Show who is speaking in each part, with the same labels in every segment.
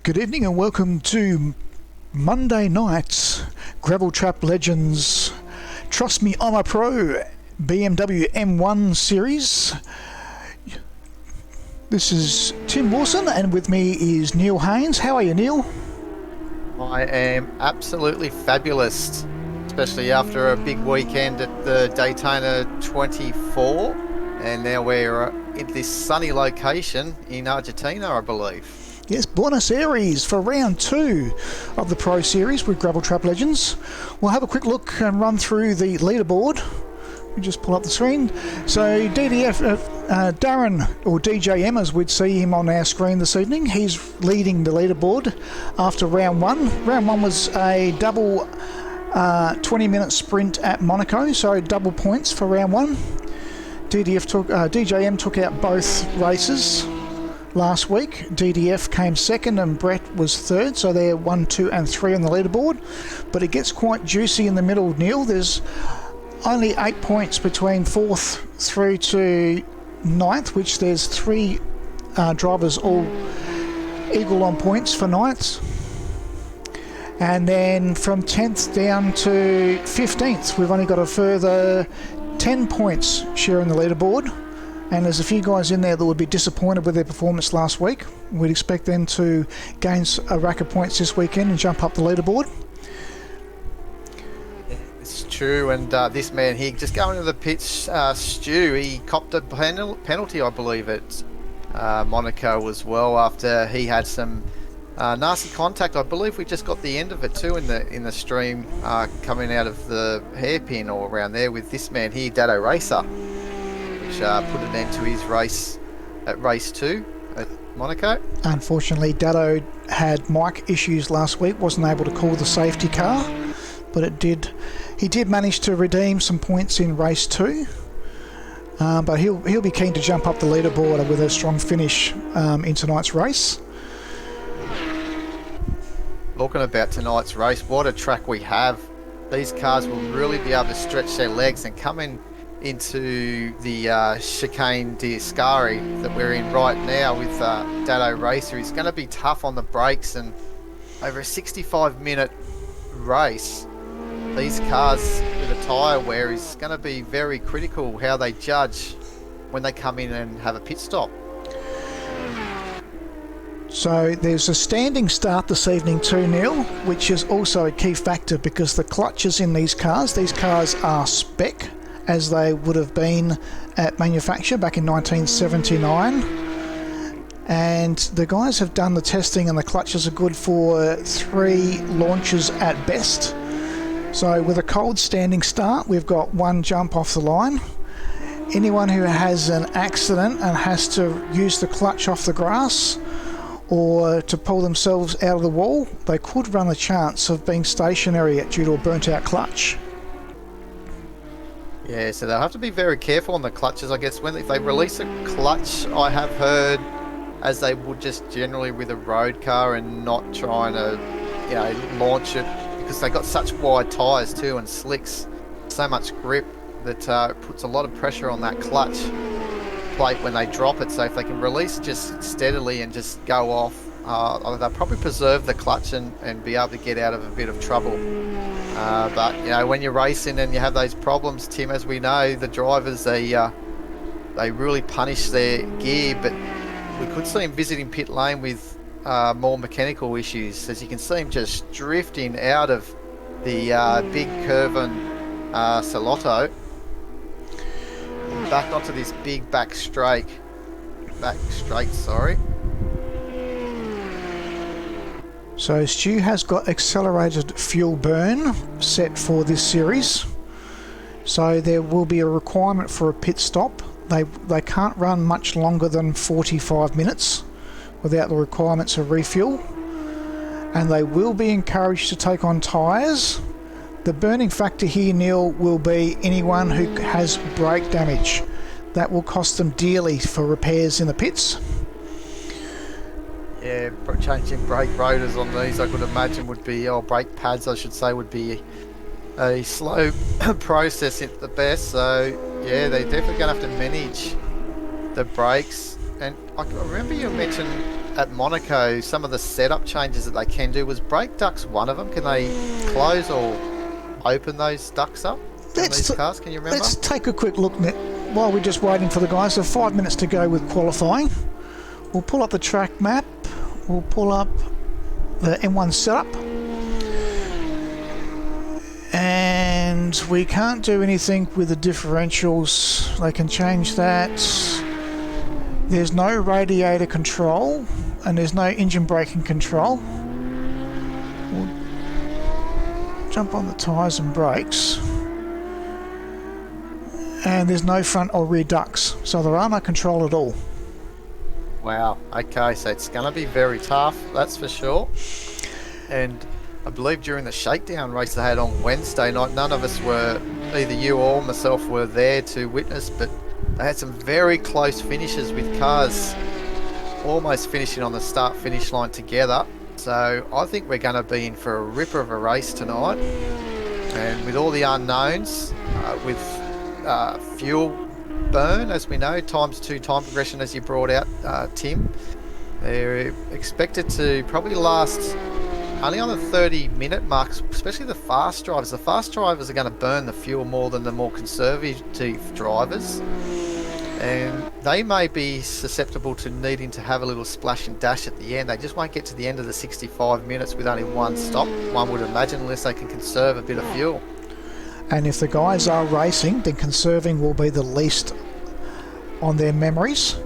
Speaker 1: Good evening and welcome to Monday night's Gravel Trap Legends Trust Me I'm a Pro BMW M1 series. This is Tim Lawson and with me is Neil Haynes. How are you, Neil?
Speaker 2: I am absolutely fabulous, especially after a big weekend at the Daytona 24, and now we're in this sunny location in Argentina, I believe.
Speaker 1: Yes, Buenos Aires for round 2 of the Pro Series with Gravel Trap Legends. We'll have a quick look and run through the leaderboard. We just pull up the screen. So DDF, Darren, or DJM as we'd see him on our screen this evening, he's leading the leaderboard after round 1. Round 1 was a double 20-minute sprint at Monaco, so double points for round 1. DJM took out both races last week. DDF came second and Brett was third, so they're 1, 2 and 3 on the leaderboard. But it gets quite juicy in the middle, Neil. There's only 8 points between 4th through to 9th, which there's 3 drivers all equal on points for 9th. And then from 10th down to 15th, we've only got a further 10 points sharing the leaderboard. And there's a few guys in there that would be disappointed with their performance last week. We'd expect them to gain a rack of points this weekend and jump up the leaderboard.
Speaker 2: It's true, and this man here, just going to the pits, Stu, he copped a penalty, I believe, at Monaco as well, after he had some nasty contact. I believe we just got the end of it too in the stream coming out of the hairpin or around there with this man here, Dado Racer, which put an end to his race at race 2 at Monaco.
Speaker 1: Unfortunately, Dado had mic issues last week, wasn't able to call the safety car, but he did manage to redeem some points in race 2. But he'll be keen to jump up the leaderboard with a strong finish in tonight's race.
Speaker 2: Talking about tonight's race, what a track we have. These cars will really be able to stretch their legs and come into the chicane d'Ascari that we're in right now with Dado Racer. He's going to be tough on the brakes, and over a 65-minute race, these cars with a tyre wear is going to be very critical how they judge when they come in and have a pit stop.
Speaker 1: So there's a standing start this evening too, Neil, which is also a key factor because the clutches in these cars are spec as they would have been at manufacture back in 1979. And the guys have done the testing and the clutches are good for 3 launches at best. So with a cold standing start, we've got 1 jump off the line. Anyone who has an accident and has to use the clutch off the grass or to pull themselves out of the wall, they could run a chance of being stationary due to a burnt out clutch.
Speaker 2: Yeah, so they'll have to be very careful on the clutches, I guess. If they release a clutch, I have heard, as they would just generally with a road car, and not trying to, launch it, because they got such wide tyres too and slicks, so much grip that it puts a lot of pressure on that clutch plate when they drop it. So if they can release just steadily and just go off, they'll probably preserve the clutch and be able to get out of a bit of trouble. But when you're racing and you have those problems, Tim, as we know, the drivers they really punish their gear. But we could see him visiting pit lane with more mechanical issues, as you can see him just drifting out of the big curving Salotto back onto this big back straight.
Speaker 1: So Stu has got accelerated fuel burn set for this series, so there will be a requirement for a pit stop. They can't run much longer than 45 minutes without the requirements of refuel, and they will be encouraged to take on tyres. The burning factor here, Neil, will be anyone who has brake damage. That will cost them dearly for repairs in the pits.
Speaker 2: Yeah, changing brake rotors on these, I could imagine, would be, or brake pads, I should say, would be a slow process at the best. So, yeah, they're definitely going to have to manage the brakes. And I remember you mentioned at Monaco, some of the setup changes that they can do, was brake ducts one of them? Can they close or open those ducts up in these cars? Can you remember?
Speaker 1: Let's take a quick look, Nick, while we're just waiting for the guys. So 5 minutes to go with qualifying. We'll pull up the track map. We'll pull up the M1 setup. And we can't do anything with the differentials. They can change that. There's no radiator control and there's no engine braking control. We'll jump on the tyres and brakes. And there's no front or rear ducts, so there are no control at all.
Speaker 2: Wow, okay, so it's going to be very tough, that's for sure. And I believe during the shakedown race they had on Wednesday night, none of us were, either you or myself, were there to witness, but they had some very close finishes with cars almost finishing on the start-finish line together. So I think we're going to be in for a ripper of a race tonight. And with all the unknowns, with fuel burn, as we know, ×2 time progression, as you brought out, Tim, they're expected to probably last only on the 30-minute mark, especially the fast drivers. The fast drivers are going to burn the fuel more than the more conservative drivers, and they may be susceptible to needing to have a little splash and dash at the end. They just won't get to the end of the 65 minutes with only one stop, one would imagine, unless they can conserve a bit of fuel.
Speaker 1: And if the guys are racing, then conserving will be the least on their memories.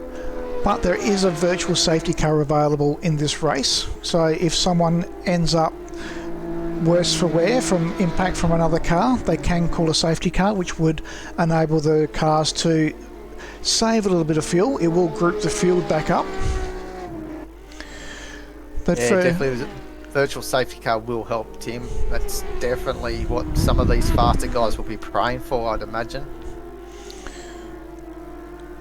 Speaker 1: But there is a virtual safety car available in this race, so if someone ends up worse for wear from impact from another car, they can call a safety car, which would enable the cars to save a little bit of fuel. It will group the fuel back up. But
Speaker 2: yeah, definitely the virtual safety car will help, Tim. That's definitely what some of these faster guys will be praying for, I'd imagine.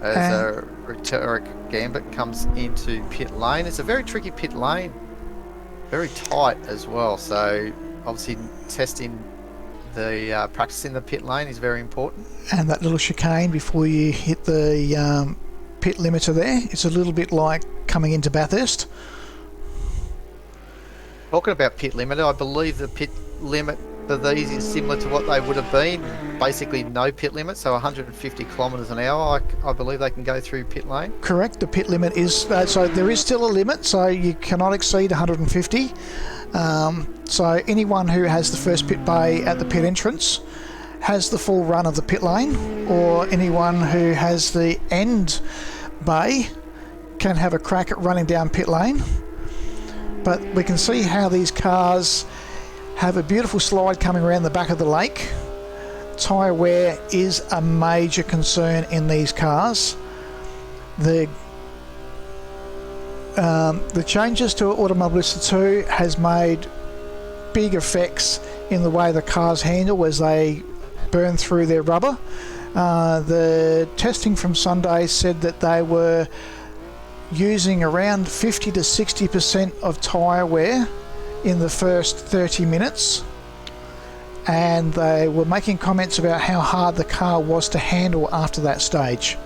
Speaker 2: As a rhetoric Gambit comes into pit lane. It's a very tricky pit lane, very tight as well, so obviously testing the practicing the pit lane is very important. And
Speaker 1: that little chicane before you hit the pit limiter there, it's a little bit like coming into Bathurst.
Speaker 2: Talking about pit limiter, I believe the pit limit for these is similar to what they would have been, basically no pit limit, so 150 kilometres an hour. I believe they can go through pit lane.
Speaker 1: Correct, the pit limit is, so there is still a limit, so you cannot exceed 150. So anyone who has the first pit bay at the pit entrance has the full run of the pit lane, or anyone who has the end bay can have a crack at running down pit lane. But we can see how these cars have a beautiful slide coming around the back of the lake. Tyre wear is a major concern in these cars. The changes to Automobilista 2 has made big effects in the way the cars handle as they burn through their rubber. The testing from Sunday said that they were using around 50 to 60% of tyre wear in the first 30 minutes, and they were making comments about how hard the car was to handle after that stage.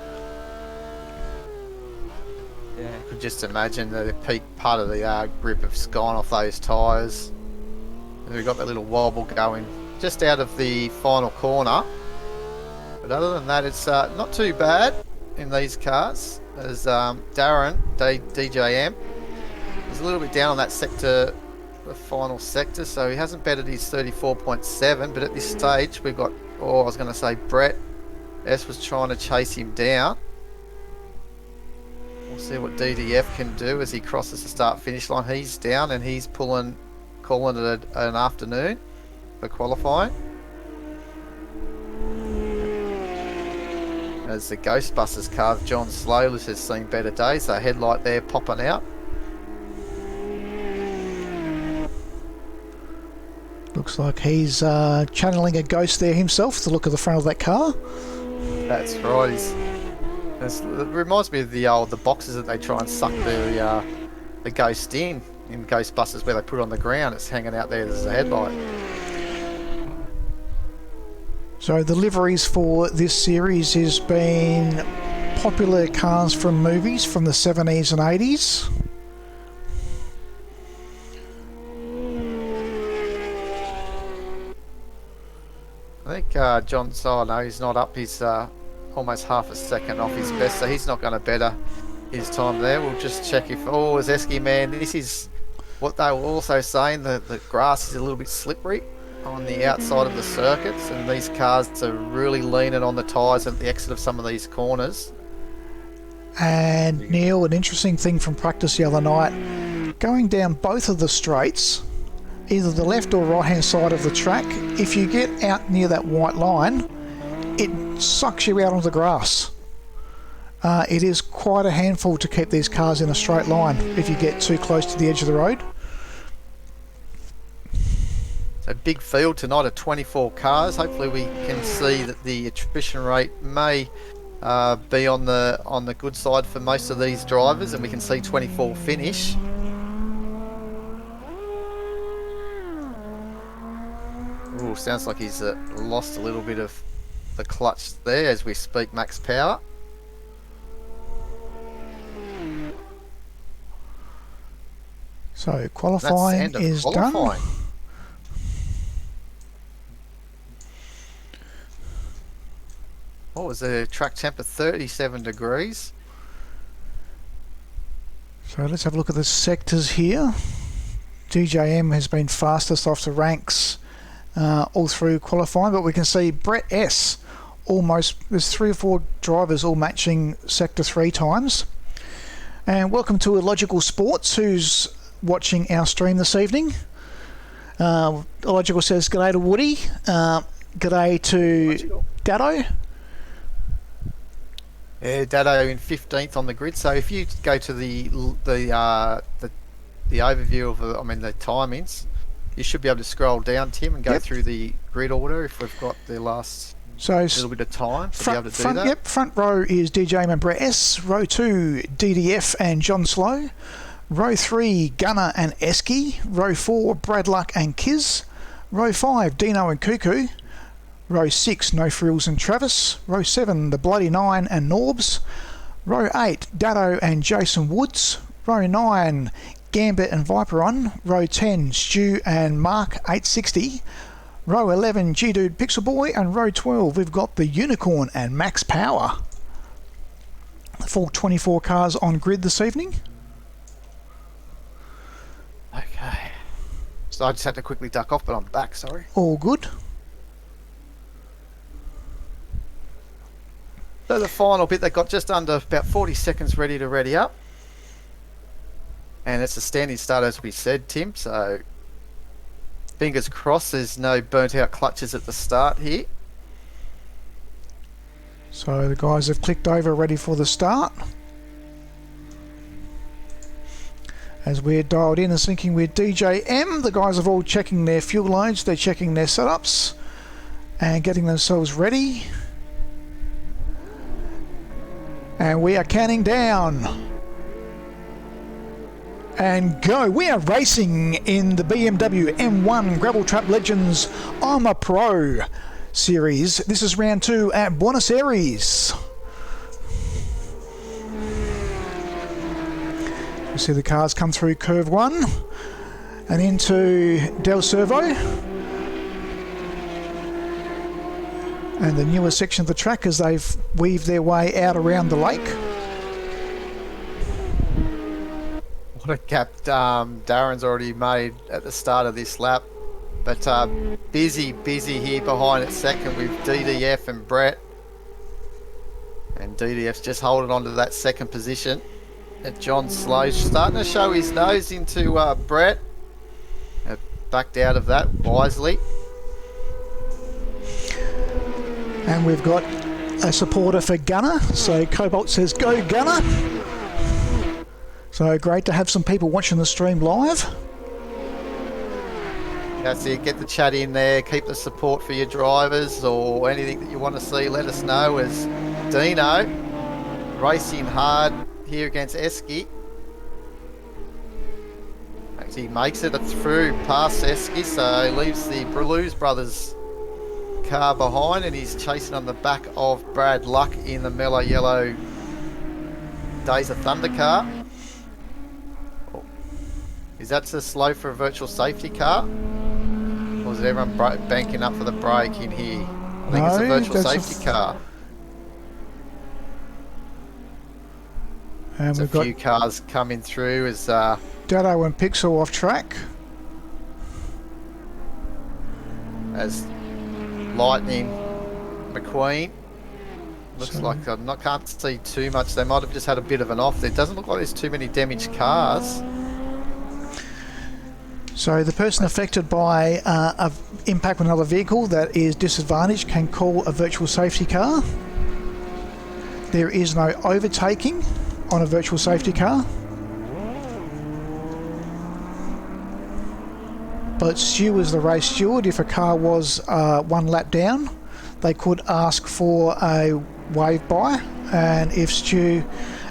Speaker 2: Yeah, I could just imagine the peak part of the grip has gone off those tyres. We've got that little wobble going just out of the final corner, but other than that, it's not too bad in these cars. As Darren, DJM, is a little bit down on that sector, the final sector, so he hasn't betted his 34.7, but at this stage we've got, I was going to say Brett S was trying to chase him down. We'll see what DDF can do as he crosses the start finish line. He's down and he's calling it an afternoon for qualifying. As the Ghostbusters car, John Slowless, has seen better days. So headlight there popping out.
Speaker 1: Looks like he's channeling a ghost there himself, the look of the front of that car.
Speaker 2: That's right. It reminds me of the boxes that they try and suck the ghost in Ghostbusters, where they put it on the ground. It's hanging out there as a headlight.
Speaker 1: So the liveries for this series has been popular cars from movies from the 70s and 80s.
Speaker 2: think oh no, he's not up. He's almost half a second off his best, so he's not going to better his time there. We'll just check if, oh, Zeski, man, this is what they were also saying, the grass is a little bit slippery on the outside of the circuits, and these cars are really leaning on the tyres at the exit of some of these corners.
Speaker 1: And Neil, an interesting thing from practice the other night, going down both of the straights, either the left or right hand side of the track, if you get out near that white line, it sucks you out onto the grass. It is quite a handful to keep these cars in a straight line if you get too close to the edge of the road.
Speaker 2: So big field tonight of 24 cars. Hopefully we can see that the attrition rate may be on the good side for most of these drivers, and we can see 24 finish. Ooh, sounds like he's lost a little bit of the clutch there as we speak, max power.
Speaker 1: So qualifying is done.
Speaker 2: What was the track temper? 37 degrees.
Speaker 1: So let's have a look at the sectors here. DJM has been fastest off the ranks all through qualifying, but we can see Brett S almost, there's 3 or 4 drivers all matching sector 3 times. And welcome to Illogical Sports, who's watching our stream this evening. Illogical says g'day to Woody, g'day to Dado.
Speaker 2: Yeah, Dado in 15th on the grid. So if you go to the overview of the timings, you should be able to scroll down, Tim, and go through the grid order if we've got the last little bit of time to be able to do that.
Speaker 1: Yep, front row is DJ and Brett S. Row 2, DDF and John Slow. Row 3, Gunner and Esky. Row 4, Brad Luck and Kiz. Row 5, Dino and Cuckoo. Row 6, No Frills and Travis. Row 7, The Bloody Nine and Norbs. Row 8, Dado and Jason Woods. Row 9, Gambit and Viperon. Row 10, Stu and Mark 860. Row 11, G-Dude Pixel Boy. And row 12, we've got the Unicorn and Max Power. The full 24 cars on grid this evening.
Speaker 2: Okay. So I just had to quickly duck off, but I'm back, sorry.
Speaker 1: All good.
Speaker 2: So the final bit, they got just under about 40 seconds ready to ready up. And it's a standing start, as we said, Tim, so fingers crossed there's no burnt out clutches at the start here.
Speaker 1: So the guys have clicked over ready for the start. As we're dialed in and syncing with DJM, the guys are all checking their fuel loads, they're checking their setups and getting themselves ready. And we are counting down. And go. We are racing in the BMW M1 Gravel Trap Legends I'm a Pro series. This is round 2 at Buenos Aires. You see the cars come through curve 1 and into Del Cervo. And the newer section of the track as they've weaved their way out around the lake.
Speaker 2: What a gap Darren's already made at the start of this lap. But busy here behind at second with DDF and Brett. And DDF's just holding on to that second position. And John Slow's starting to show his nose into Brett. Backed out of that wisely.
Speaker 1: And we've got a supporter for Gunner. So Cobalt says, go Gunner. So great to have some people watching the stream live.
Speaker 2: That's it, get the chat in there, keep the support for your drivers or anything that you want to see, let us know. As Dino racing hard here against Esky. Actually makes it through past Esky, so he leaves the Blues Brothers car behind and he's chasing on the back of Brad Luck in the mellow yellow Days of Thunder car. Is that too slow for a virtual safety car? Or is everyone banking up for the break in here? I think it's a
Speaker 1: No,
Speaker 2: virtual
Speaker 1: that's
Speaker 2: safety car.
Speaker 1: And
Speaker 2: There's
Speaker 1: we've
Speaker 2: a
Speaker 1: got
Speaker 2: few cars coming through as
Speaker 1: Dado and Pixel off track.
Speaker 2: Lightning McQueen. Looks
Speaker 1: So-
Speaker 2: like I can't see too much. They might have just had a bit of an off. It doesn't look like there's too many damaged cars.
Speaker 1: So the person affected by a impact with another vehicle that is disadvantaged can call a virtual safety car. There is no overtaking on a virtual safety car. But Stu is the race steward. If a car was one lap down, they could ask for a wave by, and if Stu,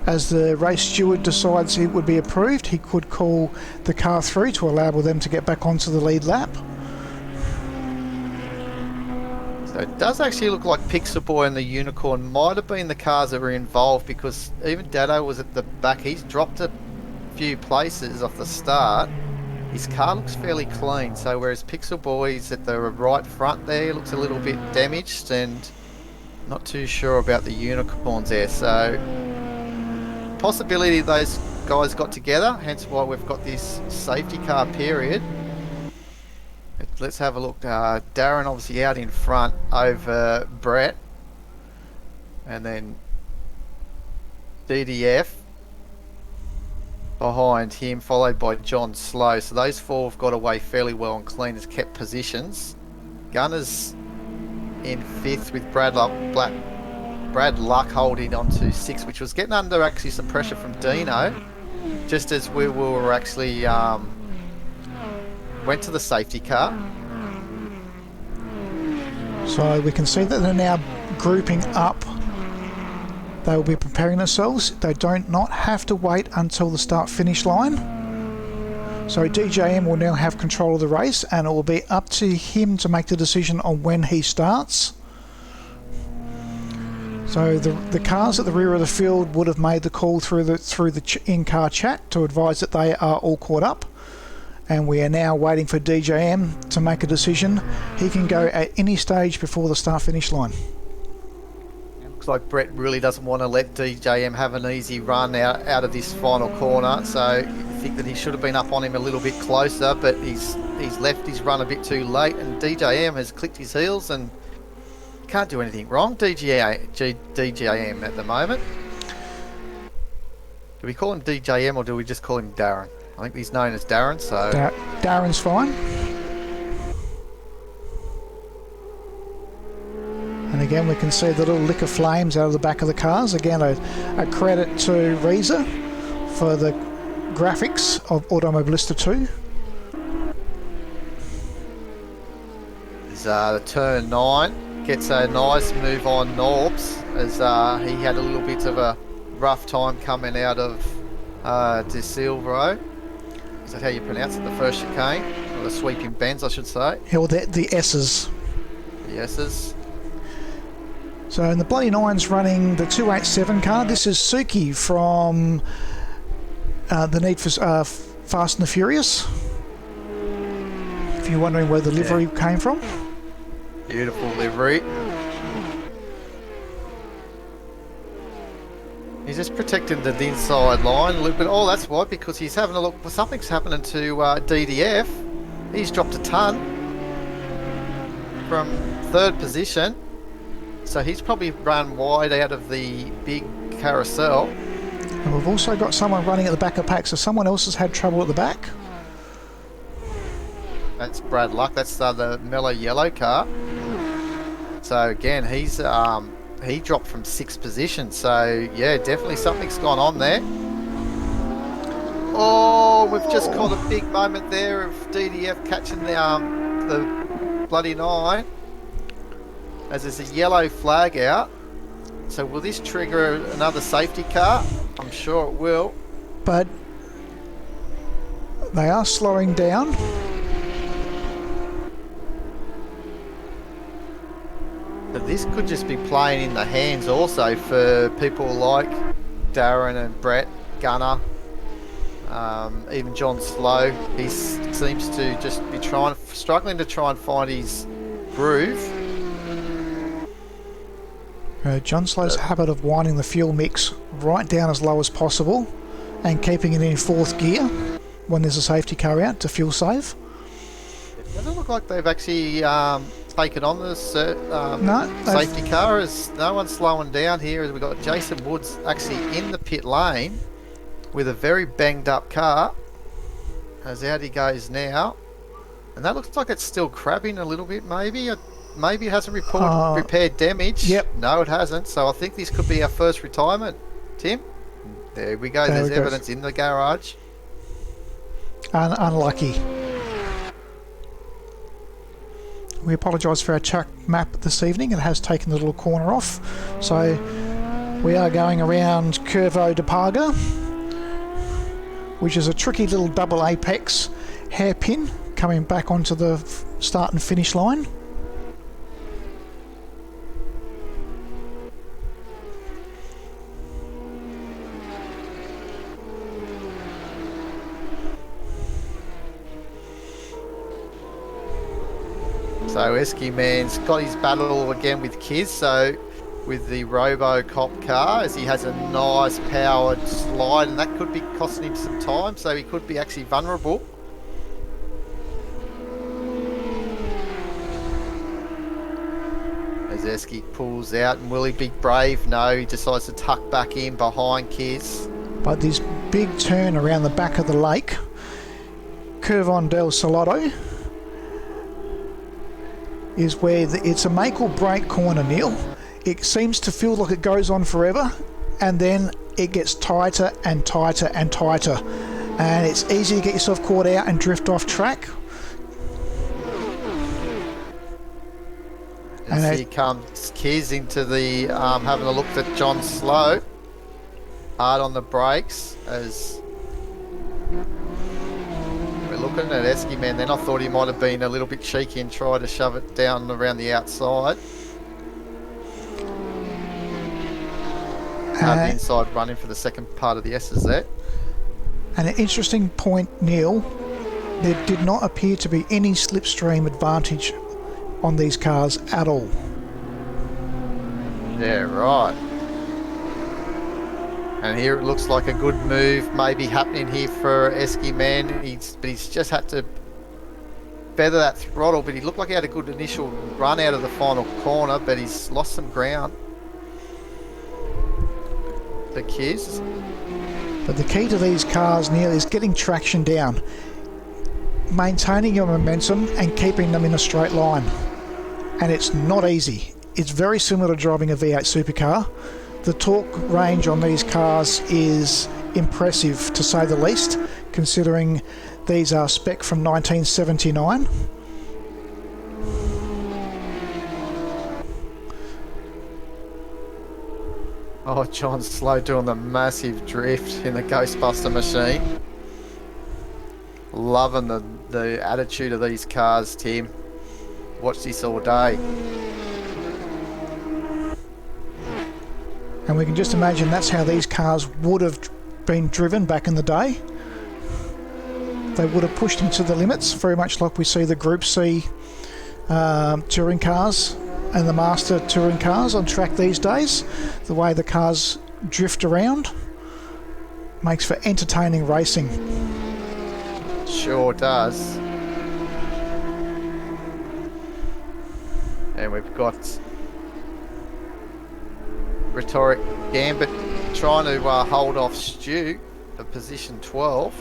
Speaker 1: as the race steward, decides it would be approved, he could call the car through to allow them to get back onto the lead lap.
Speaker 2: So it does actually look like Pixel Boy and the Unicorn might have been the cars that were involved, because even Dado was at the back. He's dropped a few places off the start. His car looks fairly clean, so whereas Pixel Boy's at the right front there looks a little bit damaged, and not too sure about the Unicorns there. So possibility those guys got together, hence why we've got this safety car period. Let's have a look. Darren obviously out in front over Brett, and then DDF behind him, followed by John Slow. So those four have got away fairly well and clean, has kept positions. Gunners in fifth with Brad Luck holding on to sixth, which was getting under actually some pressure from Dino, just as we were actually went to the safety car.
Speaker 1: So we can see that they're now grouping up. They will be preparing themselves. They don't not have to wait until the start finish line. So DJM will now have control of the race, and it will be up to him to make the decision on when he starts. So the cars at the rear of the field would have made the call through the in-car chat to advise that they are all caught up, and we are now waiting for DJM to make a decision. He can go at any stage before the start finish line.
Speaker 2: Looks like Brett really doesn't want to let DJM have an easy run out of this final corner, so you think that he should have been up on him a little bit closer, but he's left his run a bit too late, and DJM has clicked his heels and can't do anything wrong. DJM at the moment. Do we call him DJM or do we just call him Darren? I think he's known as Darren, so
Speaker 1: Darren's fine. And again, we can see the little lick of flames out of the back of the cars. Again, a credit to Reza for the graphics of Automobilista 2.
Speaker 2: Is the turn 9 gets a nice move on Norbs, as he had a little bit of a rough time coming out of De Silvero. Is that how you pronounce it? The first chicane, or the sweeping bends, I should say.
Speaker 1: Or the S's.
Speaker 2: The S's.
Speaker 1: So in the Bloody Nine's running the 287 car. This is Suki from the Need for Fast and the Furious. If you're wondering where the livery came from.
Speaker 2: Beautiful livery. He's just protecting the inside line a little bit. Oh, that's why, because he's having a look. Something's happening to DDF. He's dropped a ton from third position. So he's probably run wide out of the big carousel.
Speaker 1: And we've also got someone running at the back of the pack, so someone else has had trouble at the back.
Speaker 2: That's Brad Luck. That's the mellow yellow car. So again, he's he dropped from sixth position. So yeah, definitely something's gone on there. Oh, we've just caught a big moment there of DDF catching the Bloody Nine, as there's a yellow flag out. So will this trigger another safety car? I'm sure it will.
Speaker 1: But they are slowing down.
Speaker 2: But this could just be playing in the hands also for people like Darren and Brett, Gunner, even John Slow. He seems to just be struggling to try and find his groove.
Speaker 1: John Slow's habit of winding the fuel mix right down as low as possible and keeping it in fourth gear when there's a safety car out to fuel save.
Speaker 2: It doesn't look like they've actually taken on this
Speaker 1: No,
Speaker 2: safety car. As no one's slowing down here. As we've got Jason Woods actually in the pit lane with a very banged up car. As out he goes now. And that looks like it's still crabbing a little bit, maybe. Maybe it hasn't repaired damage.
Speaker 1: Yep.
Speaker 2: No, it hasn't. So I think this could be our first retirement, Tim. There we go. There's evidence in the garage.
Speaker 1: Unlucky. We apologise for our track map this evening. It has taken the little corner off. So we are going around Curvo de Parga, which is a tricky little double apex hairpin coming back onto the start and finish line.
Speaker 2: So Esky Man's got his battle again with Kiz, so with the RoboCop car, as he has a nice powered slide, and that could be costing him some time, so he could be actually vulnerable. As Esky pulls out, and will he be brave? No, he decides to tuck back in behind Kiz.
Speaker 1: But this big turn around the back of the lake, Curvon del Salado, is where it's a make or break corner, Neil. It seems to feel like it goes on forever, and then it gets tighter and tighter and tighter, and it's easy to get yourself caught out and drift off track.
Speaker 2: And here comes Kiz into the having a look at John Slow, hard on the brakes as we're looking at Esky Man. Then I thought he might have been a little bit cheeky and tried to shove it down around the outside. The inside running for the second part of the SZ.
Speaker 1: And an interesting point, Neil, there did not appear to be any slipstream advantage on these cars at all.
Speaker 2: Yeah, right. And here it looks like a good move maybe happening here for Esky Man. But he's just had to feather that throttle, but he looked like he had a good initial run out of the final corner, but he's lost some ground. The Kiz.
Speaker 1: But the key to these cars, Neil, is getting traction down, maintaining your momentum and keeping them in a straight line. And it's not easy. It's very similar to driving a V8 supercar. The torque range on these cars is impressive, to say the least, considering these are spec from 1979.
Speaker 2: Oh, John Slow doing the massive drift in the Ghostbuster machine. Loving the attitude of these cars, Tim. Watch this all day.
Speaker 1: And we can just imagine that's how these cars would have been driven back in the day. They would have pushed them to the limits, very much like we see the Group C touring cars and the Master touring cars on track these days. The way the cars drift around makes for entertaining racing.
Speaker 2: Sure does. And we've got Rhetoric Gambit trying to hold off Stu at position 12.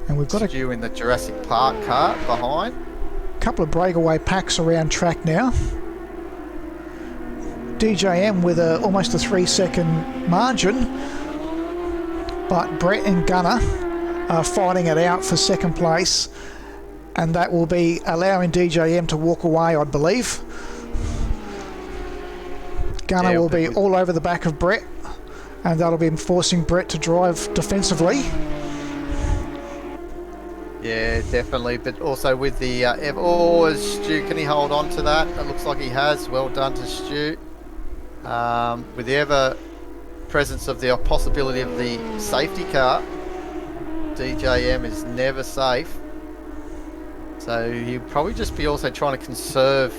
Speaker 1: And we've got
Speaker 2: Stu in the Jurassic Park car behind.
Speaker 1: A couple of breakaway packs around track now. DJM with almost a 3-second margin, but Brett and Gunner are fighting it out for second place, and that will be allowing DJM to walk away, I believe. Gunner will be all over the back of Brett, and that'll be forcing Brett to drive defensively.
Speaker 2: Yeah, definitely, but also with the is Stu, can he hold on to that? It looks like he has. Well done to Stu. With the ever presence of the possibility of the safety car, DJM is never safe. So he'll probably just be also trying to conserve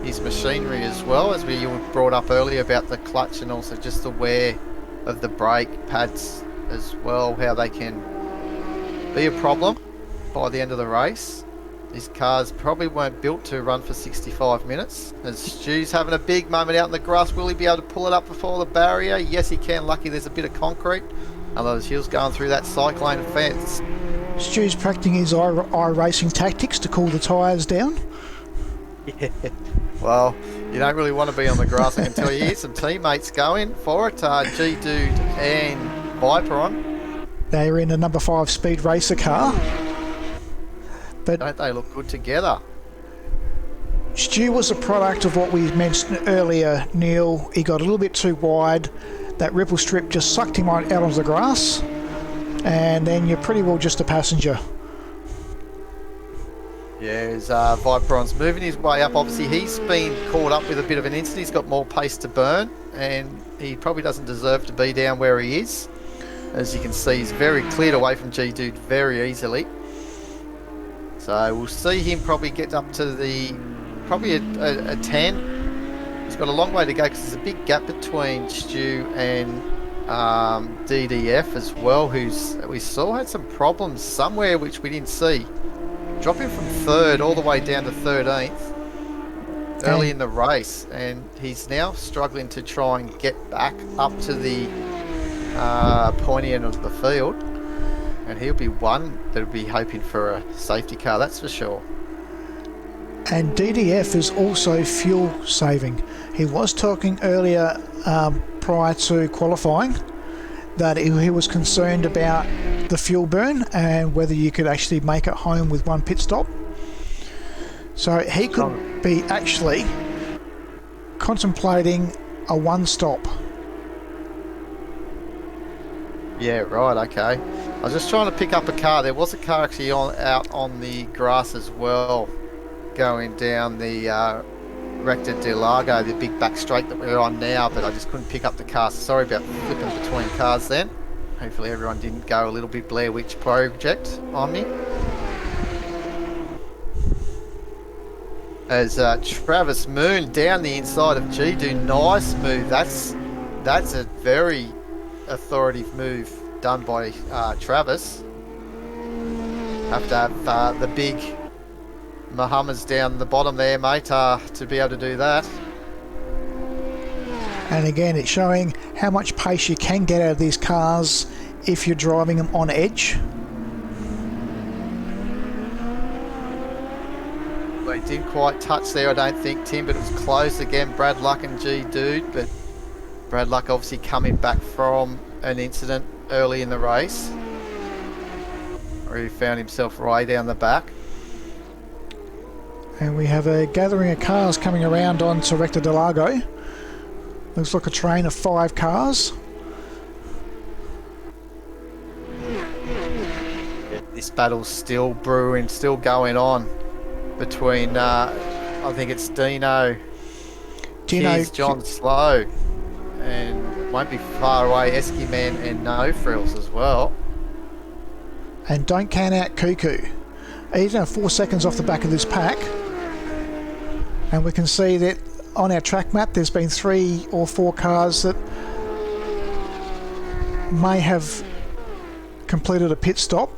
Speaker 2: his machinery as well, as we brought up earlier about the clutch and also just the wear of the brake pads as well, how they can be a problem by the end of the race. These cars probably weren't built to run for 65 minutes. As Stu's having a big moment out in the grass, will he be able to pull it up before the barrier? Yes, he can. Lucky there's a bit of concrete. Otherwise, he was going through that cyclone fence.
Speaker 1: Stu's practicing his racing tactics to cool the tyres down.
Speaker 2: Yeah. Well, you don't really want to be on the grass, I can tell you. Here's some teammates going for it. G-Dude and Viper on.
Speaker 1: They are in a number 5 speed racer car. But
Speaker 2: don't they look good together?
Speaker 1: Stu was a product of what we mentioned earlier, Neil. He got a little bit too wide. That ripple strip just sucked him out onto the grass. And then you're pretty well just a passenger.
Speaker 2: Yeah, as Viperon's moving his way up. Obviously, he's been caught up with a bit of an incident. He's got more pace to burn, and he probably doesn't deserve to be down where he is. As you can see, he's very cleared away from G-Dude very easily. So we'll see him probably get up to the, probably a 10. He's got a long way to go because there's a big gap between Stu and DDF as well, who's, we saw had some problems somewhere which we didn't see. Dropping from 3rd all the way down to 13th early in the race, and he's now struggling to try and get back up to the pointy end of the field. And he'll be one that'll be hoping for a safety car, that's for sure.
Speaker 1: And DDF is also fuel saving. He was talking earlier prior to qualifying that he was concerned about the fuel burn and whether you could actually make it home with one pit stop. So he could be actually contemplating a one stop.
Speaker 2: Yeah, right, okay. I was just trying to pick up a car. There was a car actually out on the grass as well, going down the Recta de Largo, the big back straight that we're on now, but I just couldn't pick up the car. Sorry about flipping between cars then. Hopefully everyone didn't go a little bit Blair Witch Project on me. As Travis Moon down the inside of G-Do, nice move. That's a very authoritative move done by Travis. Have to have the big Muhammad's down the bottom there, mate, to be able to do that.
Speaker 1: And again, it's showing how much pace you can get out of these cars if you're driving them on edge.
Speaker 2: They didn't quite touch there, I don't think, Tim, but it was close again. Brad Luck and G-Dude, but Brad Luck obviously coming back from an incident early in the race, where he found himself way down the back.
Speaker 1: And we have a gathering of cars coming around onto Recta de Largo. Looks like a train of 5 cars.
Speaker 2: This battle's still brewing, still going on between, I think it's Dino, John Slow, and won't be far away, Esky Man and No Frills as well.
Speaker 1: And don't count out Cuckoo. He's now 4 seconds off the back of this pack. And we can see that on our track map there's been 3 or 4 cars that may have completed a pit stop.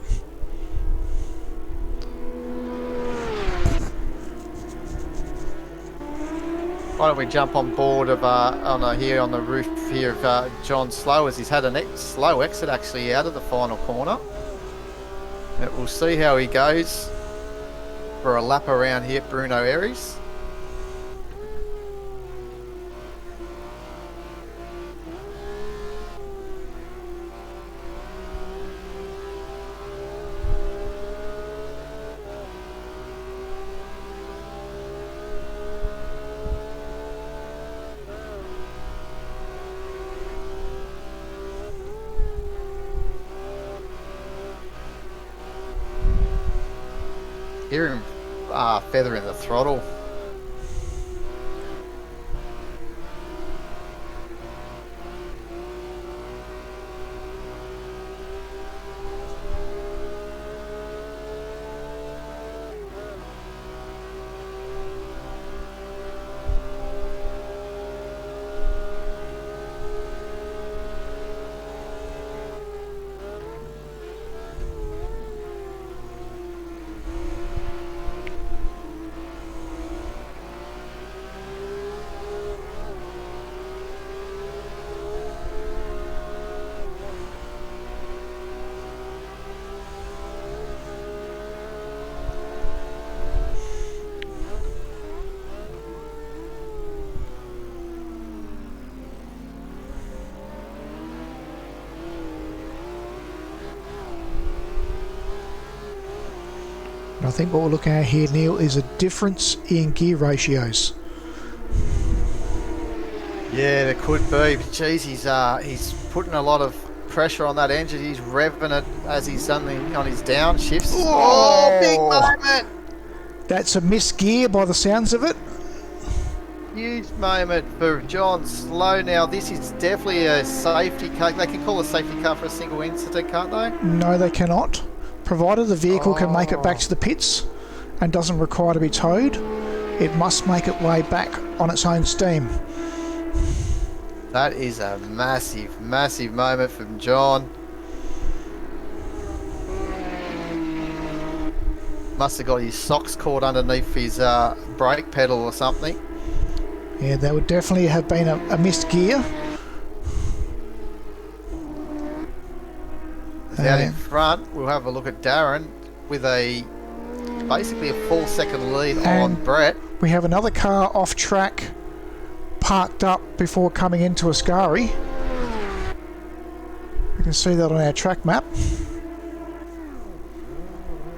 Speaker 2: Why don't we jump on board of here on the roof here of John Slow, as he's had a slow exit actually out of the final corner. And we'll see how he goes for a lap around here at Bruno Aries. Hear him feathering the throttle.
Speaker 1: I think what we're looking at here, Neil, is a difference in gear ratios.
Speaker 2: Yeah, there could be, but geez, he's putting a lot of pressure on that engine. He's revving it as he's done on his downshifts. Oh, big moment!
Speaker 1: That's a missed gear by the sounds of it.
Speaker 2: Huge moment for John Slow. Now, this is definitely a safety car. They can call a safety car for a single incident, can't they?
Speaker 1: No, they cannot. Provided the vehicle can make it back to the pits and doesn't require to be towed, it must make its way back on its own steam.
Speaker 2: That is a massive, massive moment from John. Must have got his socks caught underneath his brake pedal or something.
Speaker 1: Yeah, that would definitely have been a missed gear.
Speaker 2: Out in front, we'll have a look at Darren with basically a 4-second lead on Brett.
Speaker 1: We have another car off track, parked up before coming into Ascari. You can see that on our track map.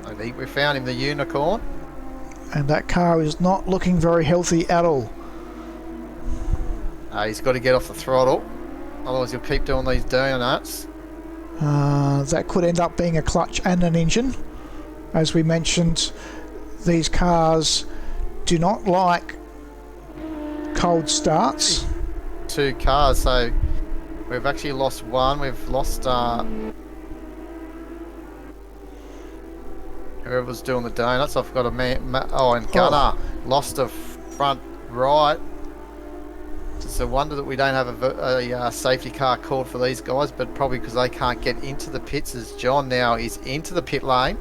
Speaker 2: I think we found him, the unicorn.
Speaker 1: And that car is not looking very healthy at all.
Speaker 2: He's got to get off the throttle, otherwise he'll keep doing these donuts.
Speaker 1: That could end up being a clutch and an engine. As we mentioned, these cars do not like cold starts.
Speaker 2: 2 cars, so we've actually lost one. We've lost whoever's doing the donuts. I've got a man. And Gunner lost a front right. It's a wonder that we don't have a safety car called for these guys, but probably because they can't get into the pits, as John now is into the pit lane.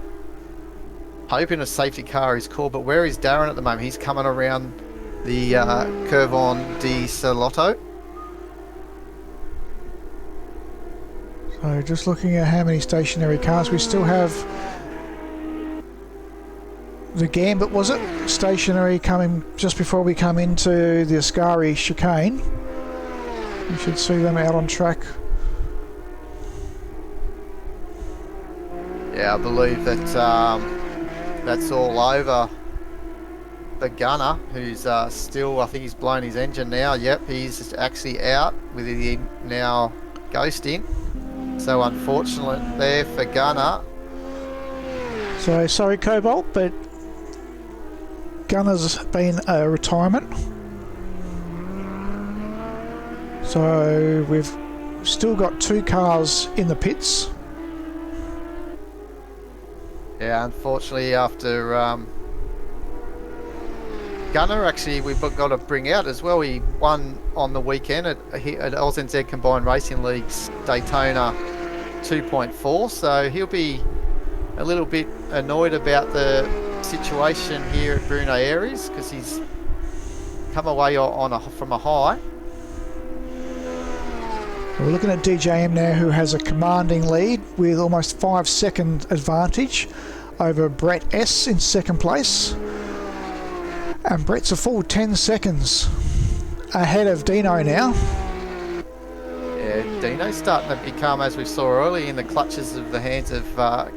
Speaker 2: Hoping a safety car is called, but where is Darren at the moment? He's coming around the curve on Di Salotto.
Speaker 1: So just looking at how many stationary cars we still have. The Gambit, was it? Stationary, coming just before we come into the Ascari chicane. You should see them out on track.
Speaker 2: Yeah, I believe that that's all over. The Gunner, who's still, I think he's blown his engine now. Yep, he's actually out with the now ghosting. So unfortunate there for Gunner.
Speaker 1: So sorry, Cobalt, but Gunner's been a retirement. So we've still got 2 cars in the pits.
Speaker 2: Yeah, unfortunately after Gunner, actually we've got to bring out as well. He won on the weekend at LZNZ Combined Racing League's Daytona 2.4, so he'll be a little bit annoyed about the situation here at Bruno Aries because he's come away from a high.
Speaker 1: We're looking at DJM now, who has a commanding lead with almost 5-second advantage over Brett S in second place, and Brett's a full 10 seconds ahead of Dino now.
Speaker 2: Yeah, Dino's starting to become, as we saw earlier, in the clutches of the hands of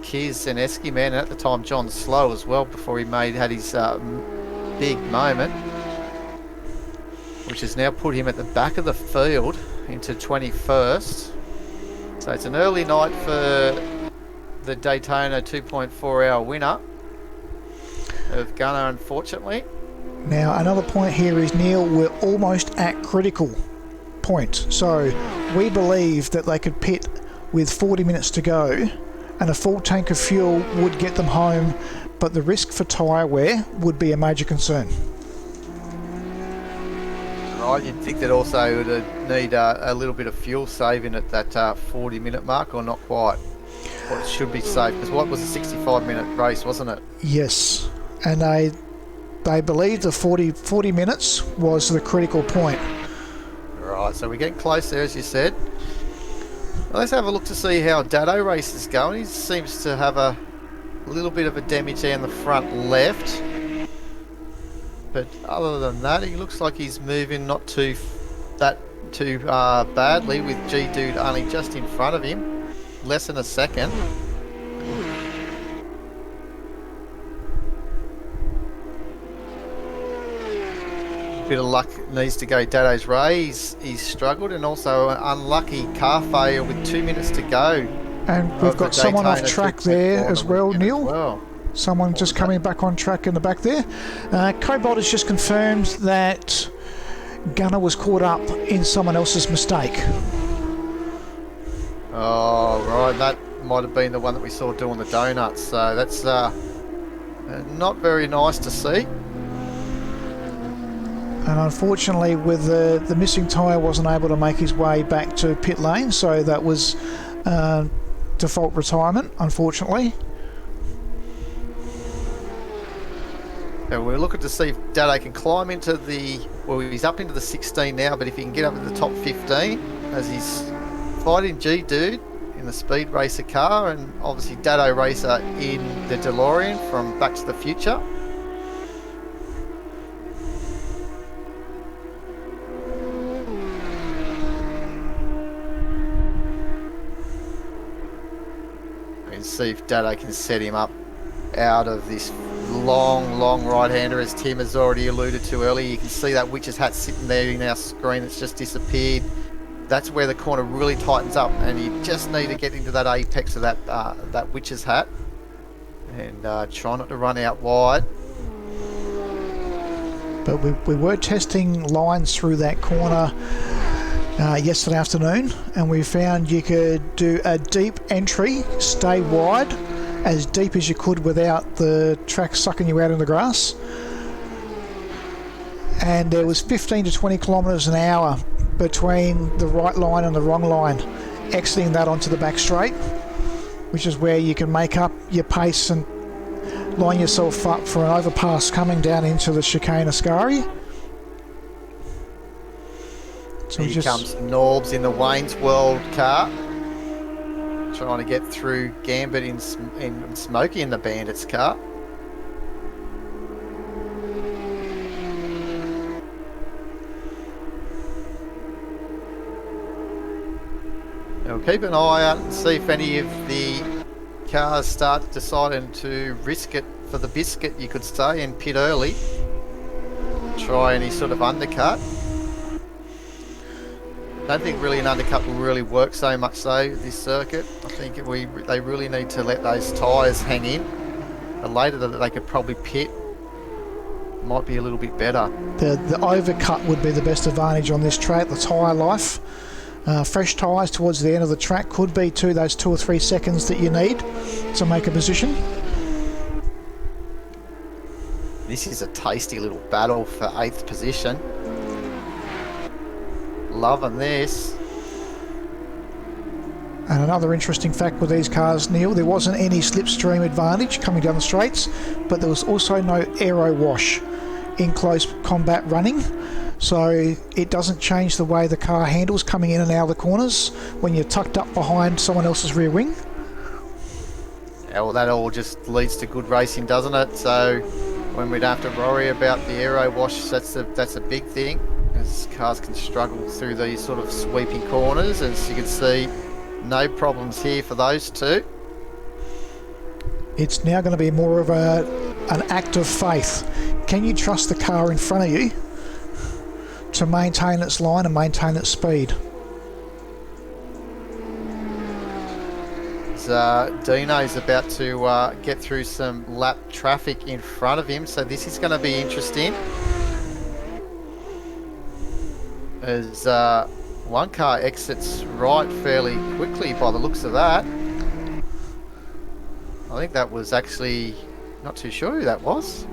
Speaker 2: Kiz and Esky Man, and at the time John Slow as well, before he had his big moment, which has now put him at the back of the field into 21st. So it's an early night for the Daytona 2.4 hour winner of Gunner, unfortunately.
Speaker 1: Now another point here is, Neil, we're almost at critical point, so we believe that they could pit with 40 minutes to go and a full tank of fuel would get them home, but the risk for tyre wear would be a major concern.
Speaker 2: Right, you'd think that also would need a little bit of fuel saving at that 40-minute mark, or not quite? Or it should be safe, because what was a 65-minute race, wasn't it?
Speaker 1: Yes, and they believe the 40 minutes was the critical point.
Speaker 2: Right, so we're getting close there, as you said. Well, let's have a look to see how Dado race is going. He seems to have a little bit of a damage there in the front left. But other than that, he looks like he's moving not too badly, with G-Dude only just in front of him. Less than a second. bit of luck needs to go Dado's way. He's struggled, and also an unlucky car failure with 2 minutes to go.
Speaker 1: And we've got someone off track there as well, Neil.
Speaker 2: Well.
Speaker 1: Someone just coming back on track in the back there. Cobalt has just confirmed that Gunner was caught up in someone else's mistake.
Speaker 2: Oh, right. That might have been the one that we saw doing the donuts. So that's not very nice to see.
Speaker 1: And unfortunately, with the missing tyre, wasn't able to make his way back to pit lane. So that was default retirement, unfortunately.
Speaker 2: So we're looking to see if Dado can climb into the... Well, he's up into the 16 now, but if he can get up to the top 15, as he's fighting G-Dude in the Speed Racer car, and obviously Dado Racer in the DeLorean from Back to the Future. And see if Dado can set him up out of this long right-hander, as Tim has already alluded to earlier. You can see that witch's hat sitting there in our screen that's just disappeared. That's where the corner really tightens up, and you just need to get into that apex of that witch's hat, and try not to run out wide.
Speaker 1: But we were testing lines through that corner yesterday afternoon, and we found you could do a deep entry, stay wide, as deep as you could without the track sucking you out in the grass. And there was 15 to 20 kilometres an hour between the right line and the wrong line, exiting that onto the back straight, which is where you can make up your pace and line yourself up for an overpass coming down into the chicane Ascari. So
Speaker 2: here comes Norbs in the Wayne's World car, trying to get through Gambit in Smokey in the Bandits car. Now we'll keep an eye out and see if any of the cars start deciding to risk it for the biscuit, you could say, and pit early. Try any sort of undercut. I don't think really an undercut will really work so much though, this circuit. I think they really need to let those tyres hang in. The later that they could probably pit might be a little bit better.
Speaker 1: The overcut would be the best advantage on this track, the tyre life. Fresh tyres towards the end of the track could be those 2 or 3 seconds that you need to make a position.
Speaker 2: This is a tasty little battle for 8th position. Loving this.
Speaker 1: And another interesting fact with these cars, Neil, there wasn't any slipstream advantage coming down the straights, but there was also no aero wash in close combat running. So it doesn't change the way the car handles coming in and out of the corners when you're tucked up behind someone else's rear wing.
Speaker 2: Yeah, well, that all just leads to good racing, doesn't it? So when we don't have to worry about the aero wash, that's a big thing, as cars can struggle through these sort of sweeping corners. As you can see, no problems here for those two.
Speaker 1: It's now going to be more of an act of faith. Can you trust the car in front of you to maintain its line and maintain its speed?
Speaker 2: Dino's about to get through some lap traffic in front of him, so this is going to be interesting. As one car exits right fairly quickly by the looks of that. I think that was actually, not too sure who that was.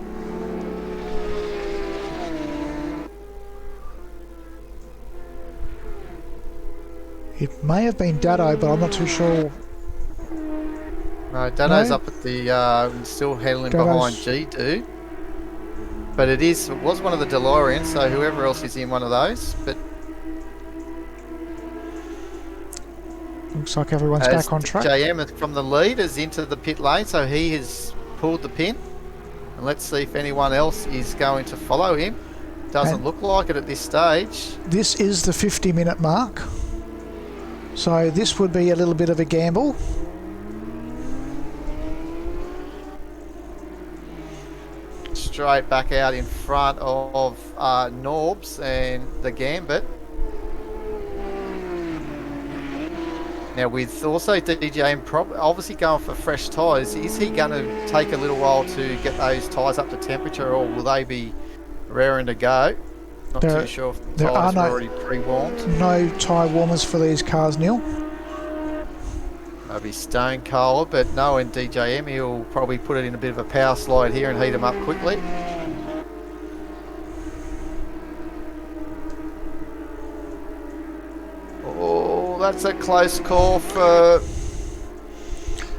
Speaker 1: It may have been Dado, but I'm not too sure.
Speaker 2: No, Dado's up at the, still handling behind G2. But it was one of the DeLoreans, so whoever else is in one of those. But
Speaker 1: looks like everyone's back on track.
Speaker 2: JM from the lead is into the pit lane, so he has pulled the pin. And let's see if anyone else is going to follow him. Doesn't look like it at this stage.
Speaker 1: This is the 50-minute mark, so this would be a little bit of a gamble.
Speaker 2: straight back out in front of Norbs and the Gambit. Now with also DJM obviously going for fresh tyres, is he going to take a little while to get those tyres up to temperature, or will they be raring to go? Not too sure if the tyres are already pre-warmed.
Speaker 1: No tyre warmers for these cars, Neil.
Speaker 2: Maybe stone cold, but knowing DJM, he'll probably put it in a bit of a power slide here and heat them up quickly. Oh, that's a close call for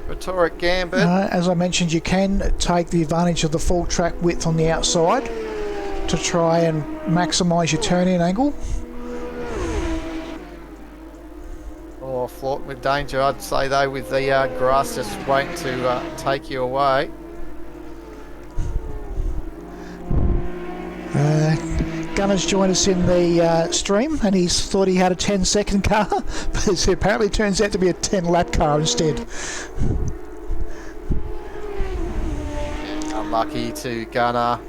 Speaker 2: Toric Gambit.
Speaker 1: As I mentioned, you can take the advantage of the full track width on the outside to try and maximise your turn-in angle.
Speaker 2: Oh, flaught with danger, I'd say though, with the grass just waiting to take you away.
Speaker 1: Gunner's joined us in the stream, and he's thought he had a 10-second car, but it apparently turns out to be a 10-lap car instead.
Speaker 2: Unlucky to Gunner.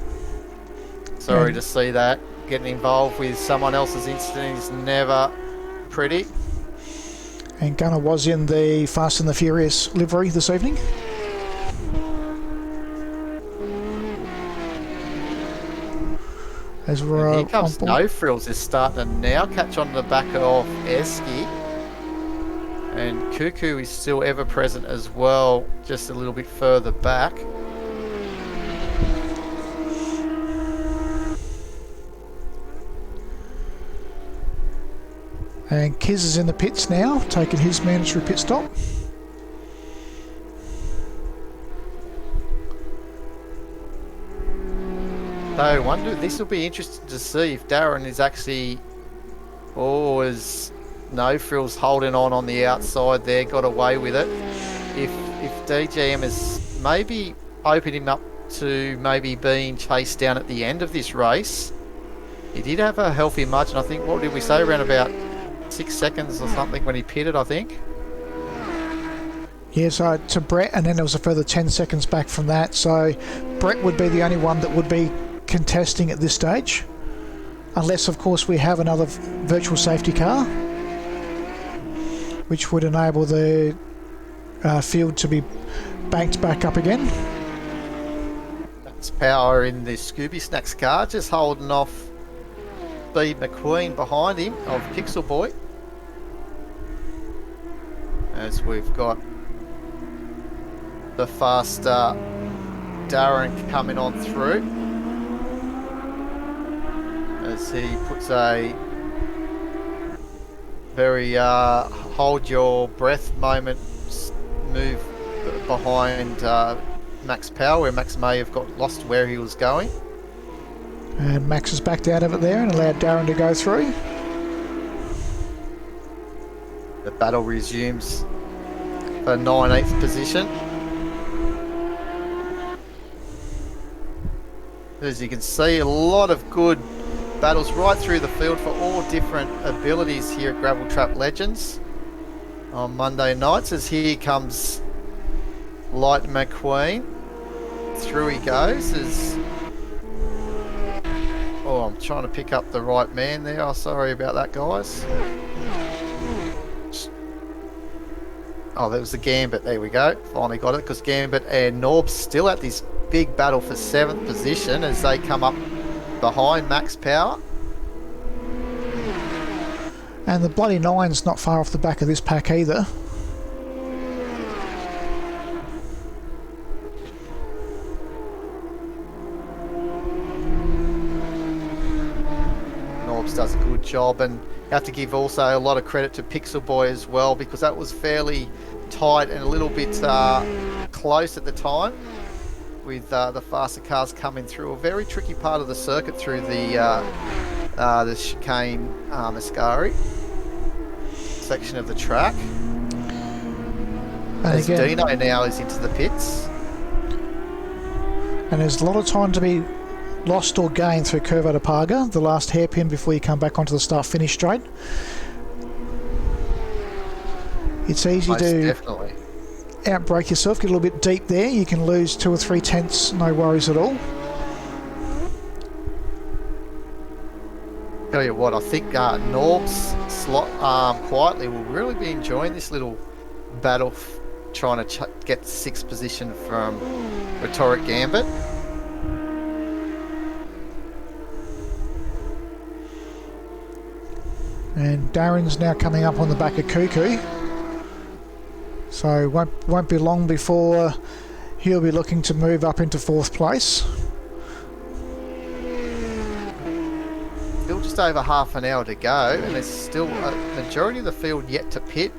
Speaker 2: Sorry to see that. Getting involved with someone else's incident is never pretty.
Speaker 1: And Gunner was in the Fast and the Furious livery this evening. As we're
Speaker 2: here comes No Frills is starting to now catch on the back of Eski. And Cuckoo is still ever present as well, just a little bit further back.
Speaker 1: And Kiz is in the pits now, taking his mandatory pit stop.
Speaker 2: So I wonder, this will be interesting to see if Darren is actually, is No Frills holding on the outside there, got away with it. If DJM is maybe opening him up to maybe being chased down at the end of this race. He did have a healthy margin, I think. What did we say, around about 6 seconds or something when he pitted, I think.
Speaker 1: Yeah, so to Brett, and then there was a further 10 seconds back from that. So Brett would be the only one that would be contesting at this stage, unless of course we have another virtual safety car, which would enable the field to be banked back up again.
Speaker 2: That's power in the Scooby Snacks car, just holding off Speed McQueen behind him of Pixel Boy. As we've got the faster Darren coming on through, as he puts a very hold your breath moment move behind Max Power, where Max may have got lost where he was going.
Speaker 1: And Max has backed out of it there and allowed Darren to go through.
Speaker 2: The battle resumes for 19th position. As you can see, a lot of good battles right through the field for all different abilities here at Gravel Trap Legends on Monday nights. As here comes Light McQueen. Through he goes. I'm trying to pick up the right man there. Oh, sorry about that, guys. Oh, that was the Gambit. There we go. Finally got it, because Gambit and Norb's still at this big battle for 7th position as they come up behind Max Power.
Speaker 1: And the bloody Nine's not far off the back of this pack either.
Speaker 2: Norbs does a good job, and you have to give also a lot of credit to Pixel Boy as well, because that was fairly tight and a little bit close at the time, with the faster cars coming through a very tricky part of the circuit through the chicane Mascari section of the track.
Speaker 1: And
Speaker 2: as
Speaker 1: again,
Speaker 2: Dino now is into the pits.
Speaker 1: And there's a lot of time to be lost or gained through Curvo de Parga, the last hairpin before you come back onto the start-finish straight. It's easy
Speaker 2: Most
Speaker 1: to
Speaker 2: definitely
Speaker 1: outbrake yourself, get a little bit deep there. You can lose 2 or 3 tenths, no worries at all.
Speaker 2: Tell you what, I think Norb's slot quietly will really be enjoying this little battle, trying to get 6th position from Rhetoric Gambit.
Speaker 1: And Darren's now coming up on the back of Cuckoo. So won't be long before he'll be looking to move up into 4th place.
Speaker 2: Still just over half an hour to go, and there's still a majority of the field yet to pit.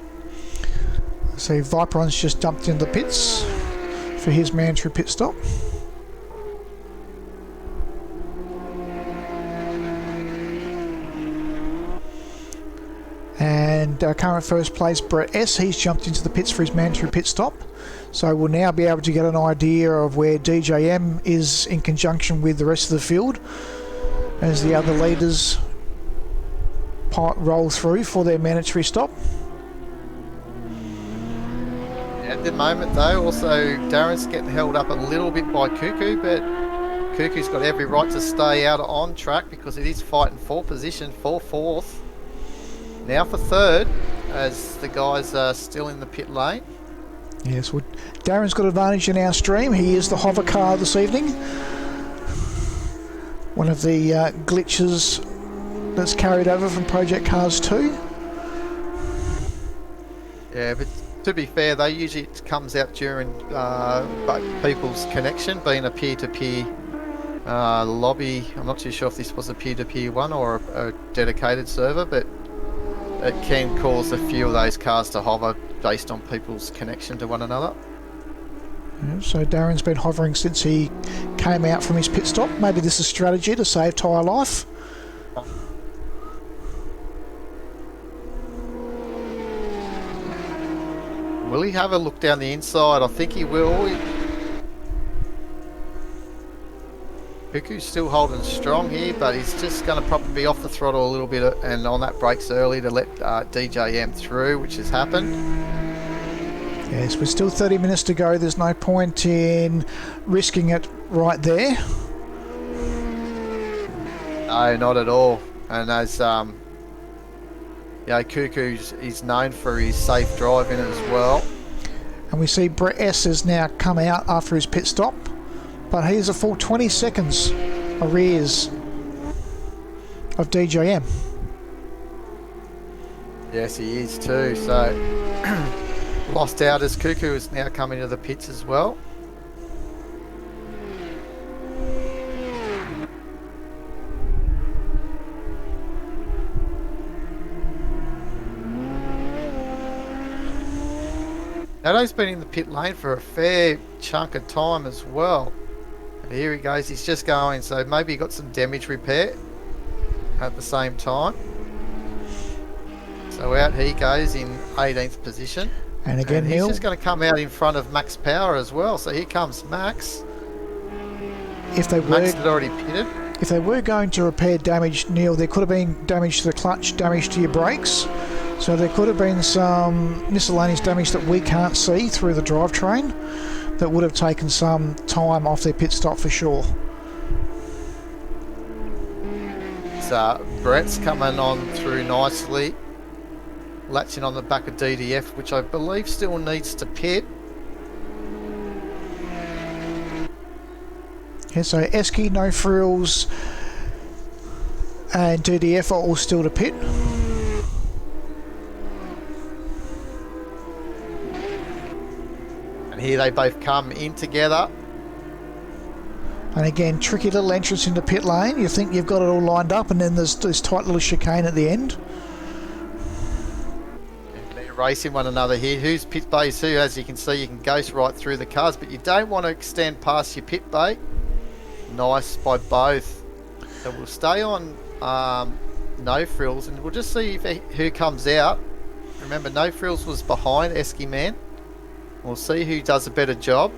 Speaker 1: So Viperon's just jumped into the pits for his mandatory pit stop. And our current first place, Brett S, he's jumped into the pits for his mandatory pit stop. So we'll now be able to get an idea of where DJM is in conjunction with the rest of the field as the other leaders roll through for their mandatory stop.
Speaker 2: At the moment though, also Darren's getting held up a little bit by Cuckoo, but Cuckoo's got every right to stay out on track because it is fighting for position for 4th. Now for 3rd, as the guys are still in the pit lane.
Speaker 1: Yes, well, Darren's got advantage in our stream. He is the hover car this evening. One of the glitches that's carried over from Project Cars 2.
Speaker 2: Yeah, but to be fair, though, usually it comes out during people's connection, being a peer-to-peer lobby. I'm not too sure if this was a peer-to-peer one or a dedicated server, but it can cause a few of those cars to hover based on people's connection to one another.
Speaker 1: Yeah, so Darren's been hovering since he came out from his pit stop. Maybe this is strategy to save tyre life.
Speaker 2: Will he have a look down the inside? I think he will. Cuckoo's still holding strong here, but he's just going to probably be off the throttle a little bit and on that brakes early to let DJM through, which has happened.
Speaker 1: Yes, we're still 30 minutes to go. There's no point in risking it right there.
Speaker 2: No, not at all. And as Cuckoo's is known for his safe driving as well.
Speaker 1: And we see Brett S has now come out after his pit stop, but he's a full 20 seconds arrears of DJM.
Speaker 2: Yes, he is too. So lost out as Cuckoo is now coming to the pits as well. Nato's been in the pit lane for a fair chunk of time as well. And here he goes, he's just going, so maybe he got some damage repair at the same time. So out he goes in 18th position.
Speaker 1: And again,
Speaker 2: and he's
Speaker 1: Neil,
Speaker 2: just going to come out in front of Max Power as well. So here comes Max.
Speaker 1: if they
Speaker 2: Max
Speaker 1: were
Speaker 2: had already pitted.
Speaker 1: if they were going to repair damage, Neil, there could have been damage to the clutch, damage to your brakes. So there could have been some miscellaneous damage that we can't see through the drivetrain that would have taken some time off their pit stop for sure.
Speaker 2: So Brett's coming on through nicely, latching on the back of DDF, which I believe still needs to pit.
Speaker 1: Yeah, so Esky, No Frills and DDF are all still to pit.
Speaker 2: And here they both come in together.
Speaker 1: And again, tricky little entrance into pit lane. You think you've got it all lined up, and then there's this tight little chicane at the end.
Speaker 2: And they're racing one another here. Who's pit base who? As you can see, you can ghost right through the cars, but you don't want to extend past your pit bay. Nice by both. So we'll stay on No Frills, and we'll just see who comes out. Remember, No Frills was behind Esky Man. We'll see who does a better job.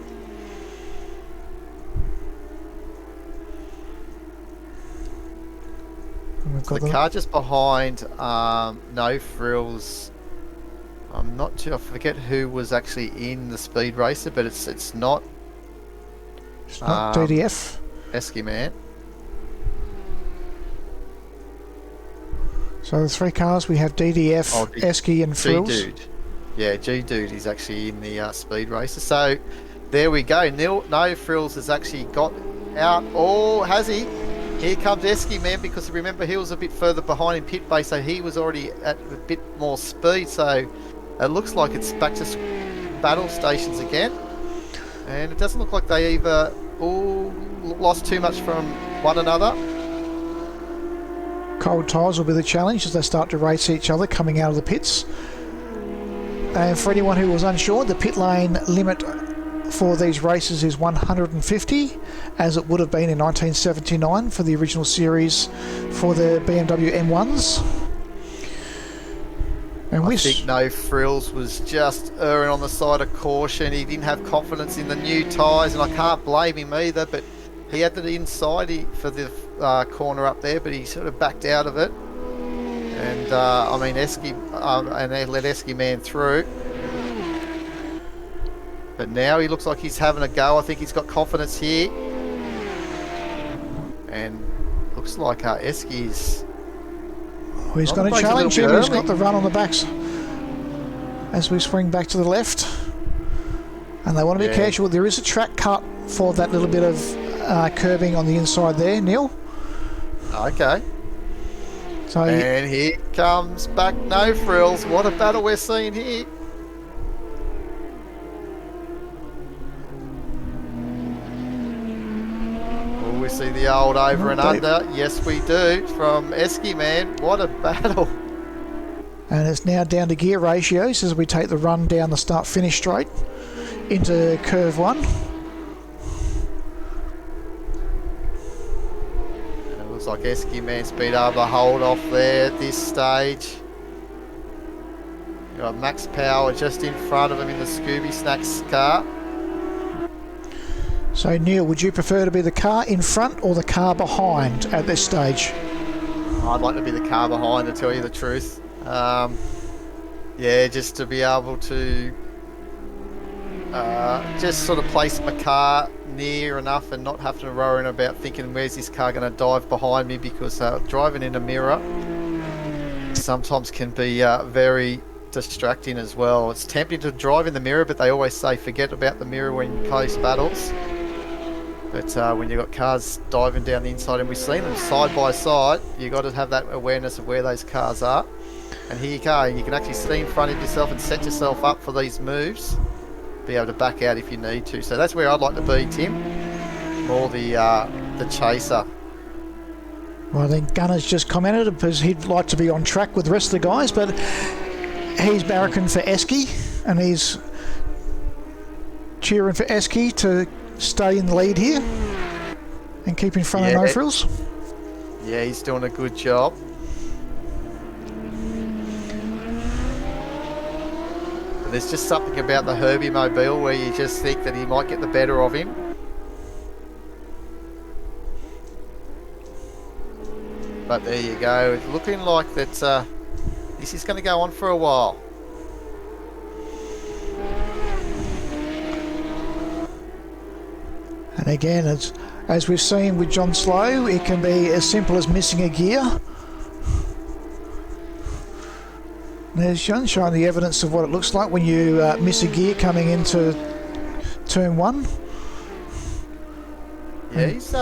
Speaker 2: So the car just behind No Frills. I'm not sure. I forget who was actually in the Speed Racer, but it's not.
Speaker 1: It's not DDF.
Speaker 2: Esky Man.
Speaker 1: So the three cars, we have DDF,
Speaker 2: Oh,
Speaker 1: Esky and Frills.
Speaker 2: G-Dude. Yeah, G-Dude is actually in the speed racer. So there we go. No Frills has actually got out. Oh, has he? Here comes Esky, man, because remember he was a bit further behind in pit base, so he was already at a bit more speed. So it looks like it's back to battle stations again. And it doesn't look like they either lost too much from one another.
Speaker 1: Cold tyres will be the challenge as they start to race each other coming out of the pits. And for anyone who was unsure, the pit lane limit for these races is 150, as it would have been in 1979 for the original series for the BMW M1s. And
Speaker 2: I think No Frills was just erring on the side of caution. He didn't have confidence in the new tyres, and I can't blame him either, but he had the inside for the corner up there, but he sort of backed out of it. And I mean, Esky, and they let Esky man through. But now he looks like he's having a go. I think he's got confidence here. And looks like Esky's...
Speaker 1: Oh, he's going to challenge him. He's got the run on the backs as we swing back to the left. And they want to be careful. There is a track cut for that little bit of curbing on the inside there, Neil.
Speaker 2: Okay.
Speaker 1: So
Speaker 2: and here comes back No Frills. What a battle we're seeing here. Oh, we see the old over and under. Yes, we do. From Esky, man. What a battle.
Speaker 1: And it's now down to gear ratios as we take the run down the start-finish straight into curve one.
Speaker 2: And it looks like Esky man's been able to hold off there at this stage. You've got Max Power just in front of him in the Scooby Snacks car.
Speaker 1: So Neil, would you prefer to be the car in front or the car behind at this stage?
Speaker 2: I'd like to be the car behind, to tell you the truth. Yeah, just to be able to just sort of place my car near enough and not have to worry about thinking where's this car going to dive behind me, because driving in a mirror sometimes can be very distracting as well. It's tempting to drive in the mirror, but they always say forget about the mirror when close battles. But when you've got cars diving down the inside, and we've seen them side by side, you've got to have that awareness of where those cars are. And here you go, you can actually see in front of yourself and set yourself up for these moves. Be able to back out if you need to. So that's where I'd like to be, Tim. More the chaser.
Speaker 1: Well, I think Gunner's just commented because he'd like to be on track with the rest of the guys, but he's barracking for Esky, and he's cheering for Esky to stay in the lead here and keep in front of No Frills.
Speaker 2: Yeah, he's doing a good job. But there's just something about the Herbie Mobile where you just think that he might get the better of him. But there you go. It's looking like that this is going to go on for a while.
Speaker 1: And again, as we've seen with John Slow, it can be as simple as missing a gear. There's John showing the evidence of what it looks like when you miss a gear coming into turn one.
Speaker 2: Yeah, he's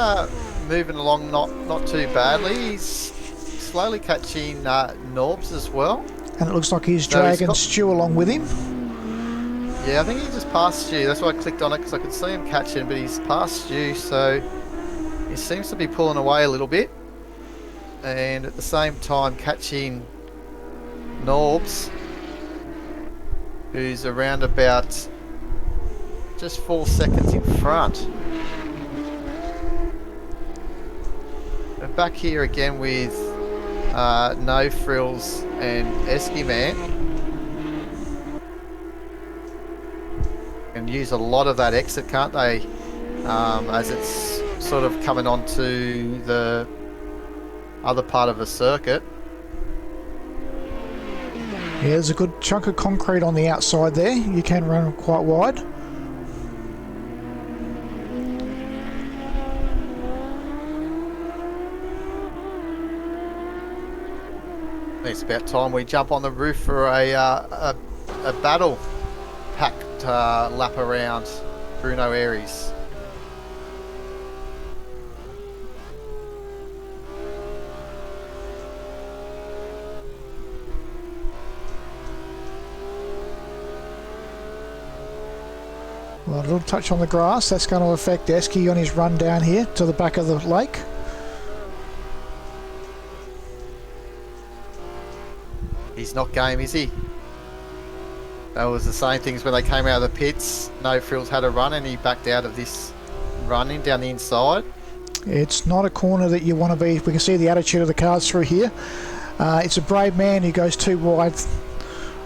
Speaker 2: moving along not too badly. He's slowly catching Norbs as well.
Speaker 1: And it looks like he's dragging Stu along with him.
Speaker 2: Yeah, I think he just passed Stu. That's why I clicked on it, because I could see him catching, but he's passed Stu, so he seems to be pulling away a little bit. And at the same time catching Norbs, who's around about just 4 seconds in front. And back here again with No Frills and Esky Man. And use a lot of that exit, can't they? As it's sort of coming onto the other part of the circuit.
Speaker 1: Yeah, there's a good chunk of concrete on the outside there. You can run quite wide.
Speaker 2: it's about time we jump on the roof for a battle packed lap around Bruno Aries.
Speaker 1: Well, a little touch on the grass, that's going to affect Esky on his run down here to the back of the lake.
Speaker 2: He's not game, is he? That was the same things when they came out of the pits. No Frills had a run and he backed out of this running down the inside.
Speaker 1: It's not a corner that you want to be. We can see the attitude of the cars through here. It's a brave man who goes too wide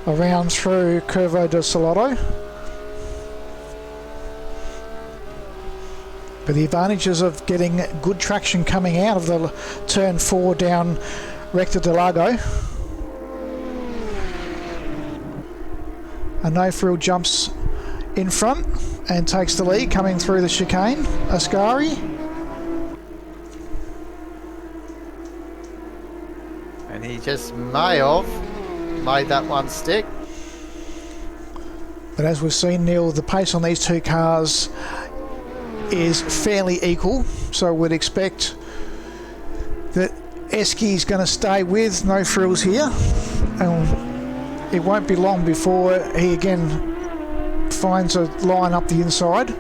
Speaker 1: around through Curvo de Salado. But the advantages of getting good traction coming out of the turn 4 down Recta de Lago. A no frill jumps in front and takes the lead coming through the chicane. Ascari.
Speaker 2: And he just may have made that one stick.
Speaker 1: But as we've seen, Neil, the pace on these two cars is fairly equal, so we'd expect that Esky's going to stay with no frills here, and it won't be long before he again finds a line up the inside.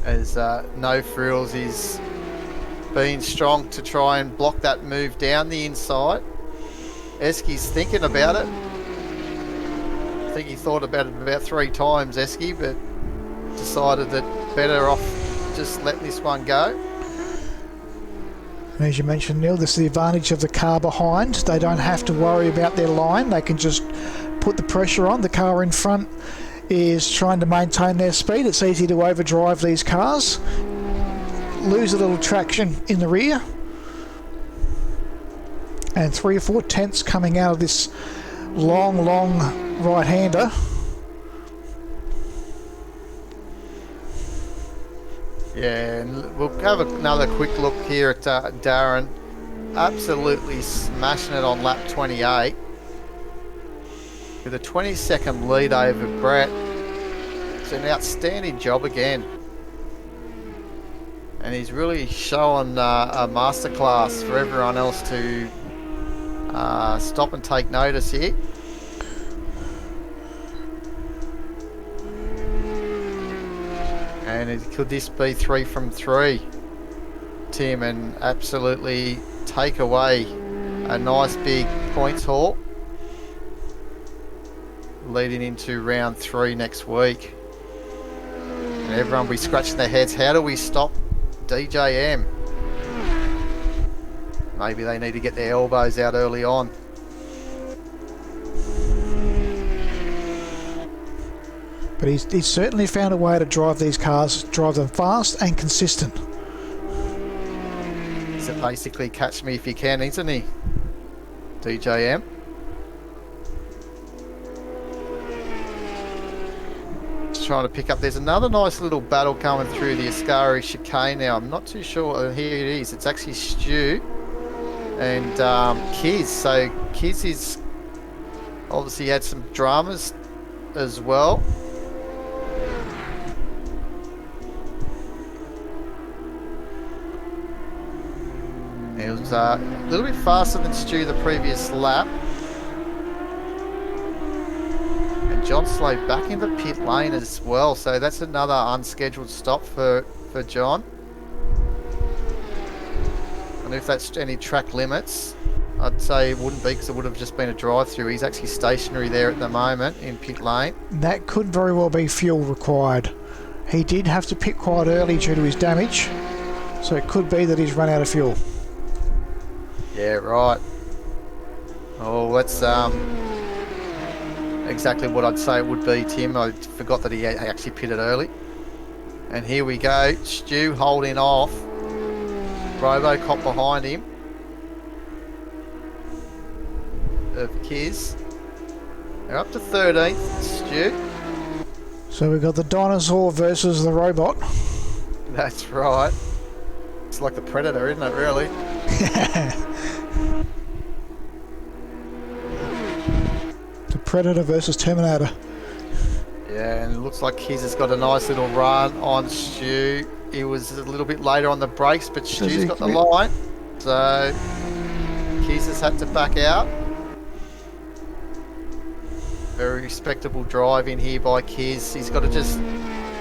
Speaker 2: As no frills is being strong to try and block that move down the inside. Esky's thinking about it. I think he thought about it about 3 times, Esky, but decided that better off just letting this one go.
Speaker 1: And as you mentioned, Neil, this is the advantage of the car behind. They don't have to worry about their line. They can just put the pressure on. The car in front is trying to maintain their speed. It's easy to overdrive these cars. Lose a little traction in the rear. And 3 or 4 tenths coming out of this long right-hander.
Speaker 2: Yeah, and we'll have another quick look here at Darren. Absolutely smashing it on lap 28. With a 20-second lead over Brett. It's an outstanding job again. And he's really showing a masterclass for everyone else to stop and take notice here. And could this be 3 from 3, Tim, and absolutely take away a nice big points haul leading into round 3 next week? And everyone will be scratching their heads. How do we stop DJM? Maybe they need to get their elbows out early on.
Speaker 1: But he's certainly found a way to drive these cars, drive them fast and consistent.
Speaker 2: Is it basically catch me if you can, isn't he? DJM. Just trying to pick up. There's another nice little battle coming through the Ascari chicane now. I'm not too sure. Here it is. It's actually Stu and Kiz. So Kiz is obviously had some dramas as well. It was a little bit faster than Stu the previous lap. And John slowed back into pit lane as well, so that's another unscheduled stop for John. And if that's any track limits, I'd say it wouldn't be, because it would have just been a drive-through. He's actually stationary there at the moment in pit lane.
Speaker 1: That could very well be fuel required. He did have to pit quite early due to his damage, so it could be that he's run out of fuel.
Speaker 2: Yeah, right. Oh, that's exactly what I'd say it would be, Tim. I forgot that he actually pitted early. And here we go. Stu holding off. Robocop behind him. Of Kiz. They're up to 13th, Stu.
Speaker 1: So we've got the dinosaur versus the robot.
Speaker 2: That's right. It's like the Predator, isn't it, really?
Speaker 1: The Predator versus Terminator.
Speaker 2: Yeah, and it looks like Kiz has got a nice little run on Stu. He was a little bit later on the brakes, but Stu's got the line. So Kiz has had to back out. Very respectable drive in here by Kiz. He's got to just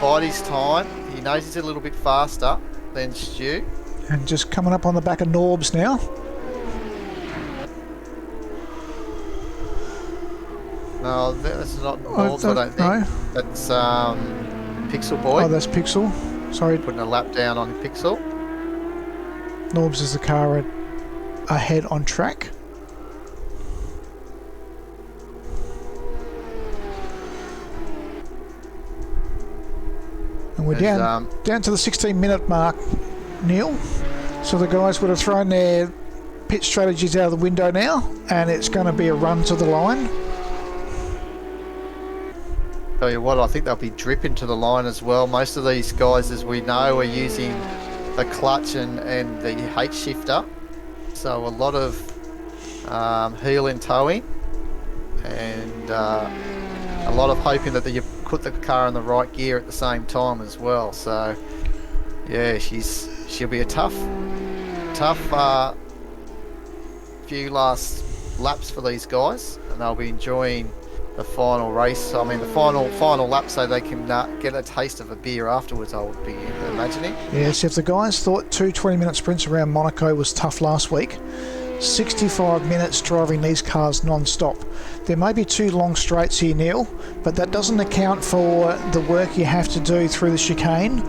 Speaker 2: bide his time. He knows he's a little bit faster than Stu.
Speaker 1: And just coming up on the back of Norbs now.
Speaker 2: No, that's not Norbs, I don't think.
Speaker 1: No.
Speaker 2: That's Pixel Boy.
Speaker 1: Oh, that's Pixel. Sorry.
Speaker 2: Putting a lap down on Pixel.
Speaker 1: Norbs is the car ahead on track. And we're down to the 16-minute mark, Neil. So the guys would have thrown their pit strategies out of the window now, and it's going to be a run to the line.
Speaker 2: Tell you what, I think they'll be dripping to the line as well. Most of these guys, as we know, are using the clutch and the H shifter. So a lot of heel and towing, and a lot of hoping that you put the car in the right gear at the same time as well. So yeah, she'll be a tough few last laps for these guys, and they'll be enjoying the final race. I mean, the final lap, so they can get a taste of a beer afterwards, I would be imagining.
Speaker 1: Yes, if the guys thought 2 20-minute sprints around Monaco was tough last week, 65 minutes driving these cars non-stop. There may be 2 long straights here, Neil, but that doesn't account for the work you have to do through the chicane,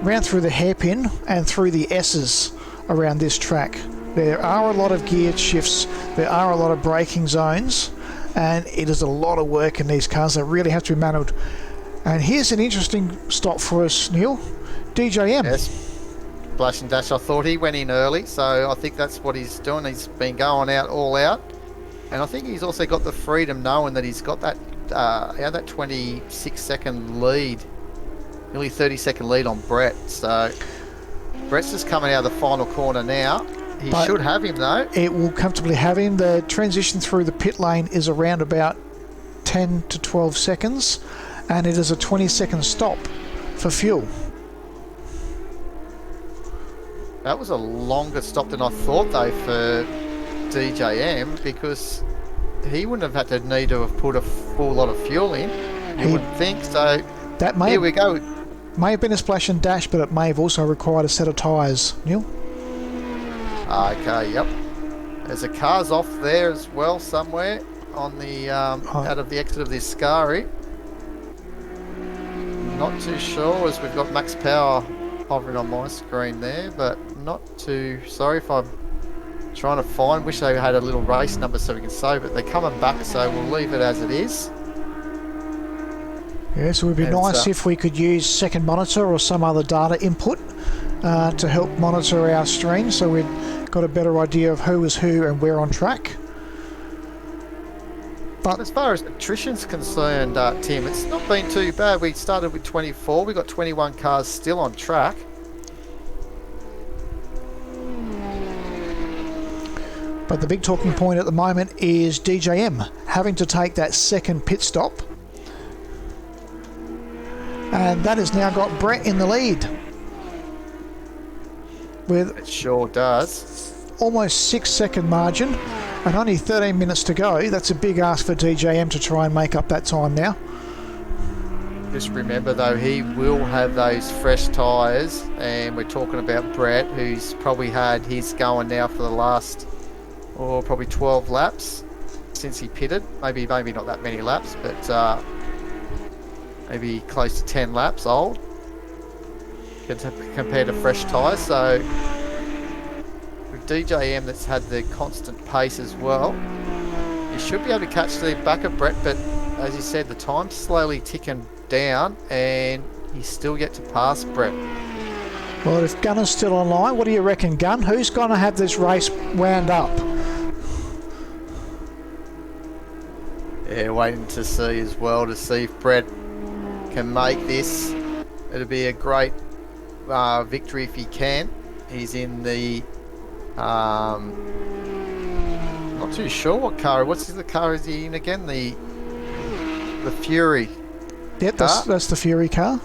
Speaker 1: round through the hairpin and through the S's around this track. There are a lot of gear shifts, there are a lot of braking zones, and it is a lot of work in these cars that really have to be managed. And here's an interesting stop for us, Neil. DJM.
Speaker 2: Yes. Splash and Dash, I thought he went in early, so I think that's what he's doing. He's been going out all out, and I think he's also got the freedom knowing that he's got that that 26-second lead, nearly 30-second lead on Brett. So Brett's just coming out of the final corner now. He should have him though.
Speaker 1: It will comfortably have him. The transition through the pit lane is around about 10 to 12 seconds, and it is a 20-second stop for fuel.
Speaker 2: That was a longer stop than I thought though for DJM, because he wouldn't have had to need to have put a full lot of fuel in. You wouldn't think so. Here we go.
Speaker 1: May have been a splash and dash, but it may have also required a set of tyres, Neil.
Speaker 2: Okay, yep. There's a car's off there as well somewhere on the out of the exit of this Scari. Not too sure, as we've got max power hovering on my screen there, but not too sorry if I'm trying to find. Wish they had a little race number so we can save it. They're coming back, so we'll leave it as it is.
Speaker 1: Yeah, so it would be nice if we could use second monitor or some other data input to help monitor our stream, so we'd got a better idea of who is who and where on track. But
Speaker 2: as far as attrition's concerned, Tim, it's not been too bad. We started with 24. We got 21 cars still on track.
Speaker 1: But the big talking point at the moment is DJM having to take that second pit stop. And that has now got Brett in the lead. With
Speaker 2: it sure does.
Speaker 1: Almost 6-second margin and only 13 minutes to go. That's a big ask for DJM to try and make up that time now.
Speaker 2: Just remember though, he will have those fresh tyres, and we're talking about Brett, who's probably had his going now for the last probably 12 laps since he pitted. Maybe not that many laps, but maybe close to 10 laps old compared to fresh tyres. So with DJM, that's had the constant pace as well, you should be able to catch the back of Brett, but as you said, the time's slowly ticking down and he's still yet to pass Brett.
Speaker 1: Well, if Gunner's still online, what do you reckon, Gun? Who's going to have this race wound up?
Speaker 2: Yeah, waiting to see as well, to see if Brett can make this. It'll be a great victory if he can. He's in the Not too sure what car. What's the car is he in again? The Fury.
Speaker 1: Yep, that's the Fury car.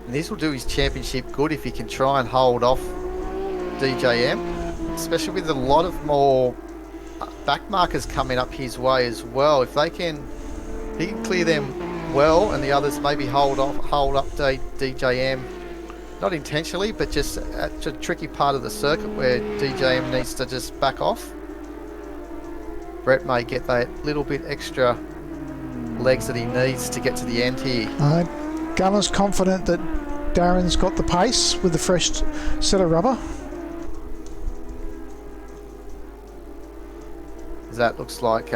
Speaker 2: And this will do his championship good if he can try and hold off DJM, especially with a lot of more back markers coming up his way as well. If he can clear them well, and the others maybe hold up DJM, not intentionally, but just at a tricky part of the circuit where DJM needs to just back off. Brett may get that little bit extra legs that he needs to get to the end here.
Speaker 1: Gunner's confident that Darren's got the pace with the fresh set of rubber.
Speaker 2: That looks like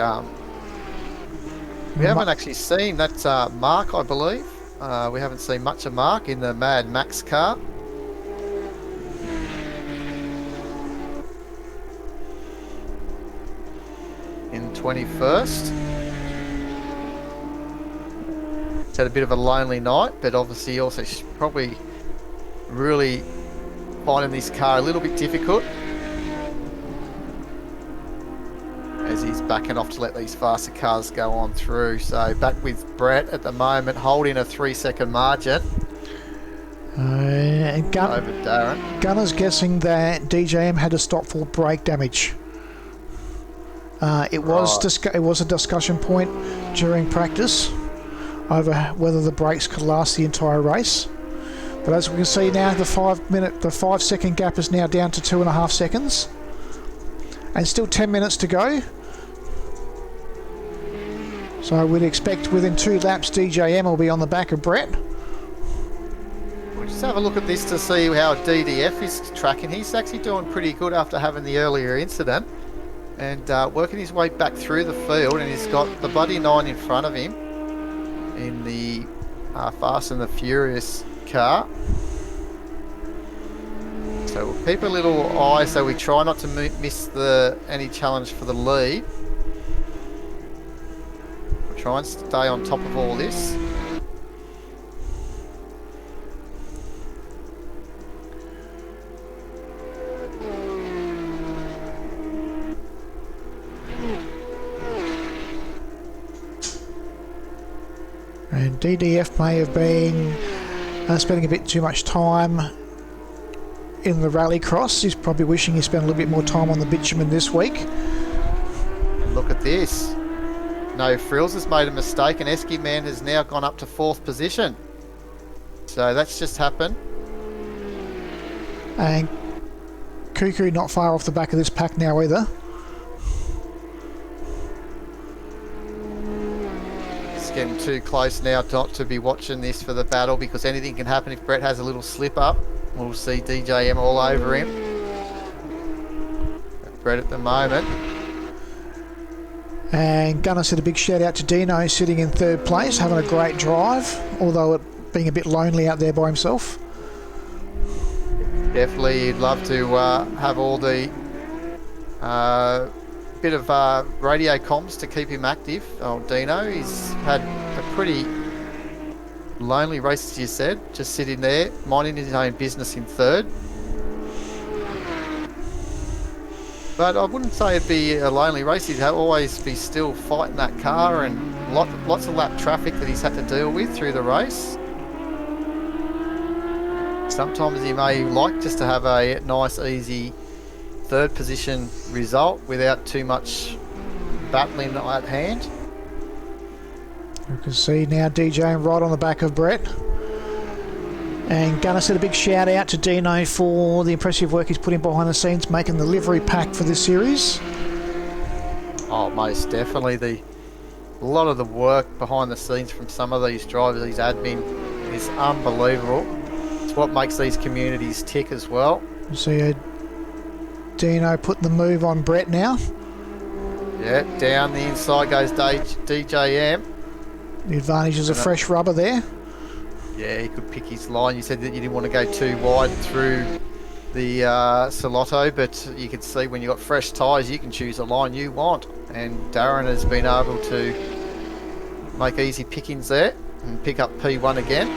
Speaker 2: we haven't actually seen that Mark, I believe. We haven't seen much of Mark in the Mad Max car. In 21st. It's had a bit of a lonely night, but obviously also probably really finding this car a little bit difficult, as he's backing off to let these faster cars go on through. So back with Brett at the moment, holding a 3-second margin over Darren.
Speaker 1: Gunner's guessing that DJM had to stop for brake damage. It was a discussion point during practice over whether the brakes could last the entire race. But as we can see now, the 5-second gap is now down to 2.5 seconds. And still 10 minutes to go. So we'd expect within 2 laps DJM will be on the back of Brett.
Speaker 2: We'll just have a look at this to see how DDF is tracking. He's actually doing pretty good after having the earlier incident, and working his way back through the field, and he's got the Bloody 9 in front of him in the Fast and the Furious car. So we'll keep a little eye so we try not to miss any challenge for the lead. We'll try and stay on top of all this.
Speaker 1: And DDF may have been spending a bit too much time in the rallycross. He's probably wishing he spent a little bit more time on the bitumen this week.
Speaker 2: And look at this. No Frills has made a mistake, and Esky Man has now gone up to 4th position. So that's just happened.
Speaker 1: And Cuckoo not far off the back of this pack now either.
Speaker 2: Getting too close now not to be watching this for the battle, because anything can happen if Brett has a little slip up. We'll see DJM all over him. Brett at the moment.
Speaker 1: And Gunner said a big shout out to Dino, sitting in 3rd place, having a great drive, although it being a bit lonely out there by himself.
Speaker 2: Definitely, he'd love to have all the bit of radio comms to keep him active. Oh, Dino, he's had a pretty lonely race, as you said, just sitting there minding his own business in 3rd. But I wouldn't say it'd be a lonely race. He'd always be still fighting that car, and lots of lap traffic that he's had to deal with through the race. Sometimes he may like just to have a nice, easy 3rd position result without too much battling at hand.
Speaker 1: You can see now DJ right on the back of Brett. And Gunner said a big shout out to Dino for the impressive work he's put in behind the scenes, making the livery pack for this series.
Speaker 2: Oh, most definitely. A lot of the work behind the scenes from some of these drivers, these admin, is unbelievable. It's what makes these communities tick as well.
Speaker 1: You see Dino putting the move on Brett now.
Speaker 2: Yeah, down the inside goes DJM.
Speaker 1: The advantages of fresh rubber there.
Speaker 2: Yeah, he could pick his line. You said that you didn't want to go too wide through the Salotto, but you can see when you've got fresh tyres, you can choose the line you want. And Darren has been able to make easy pickings there and pick up P1 again.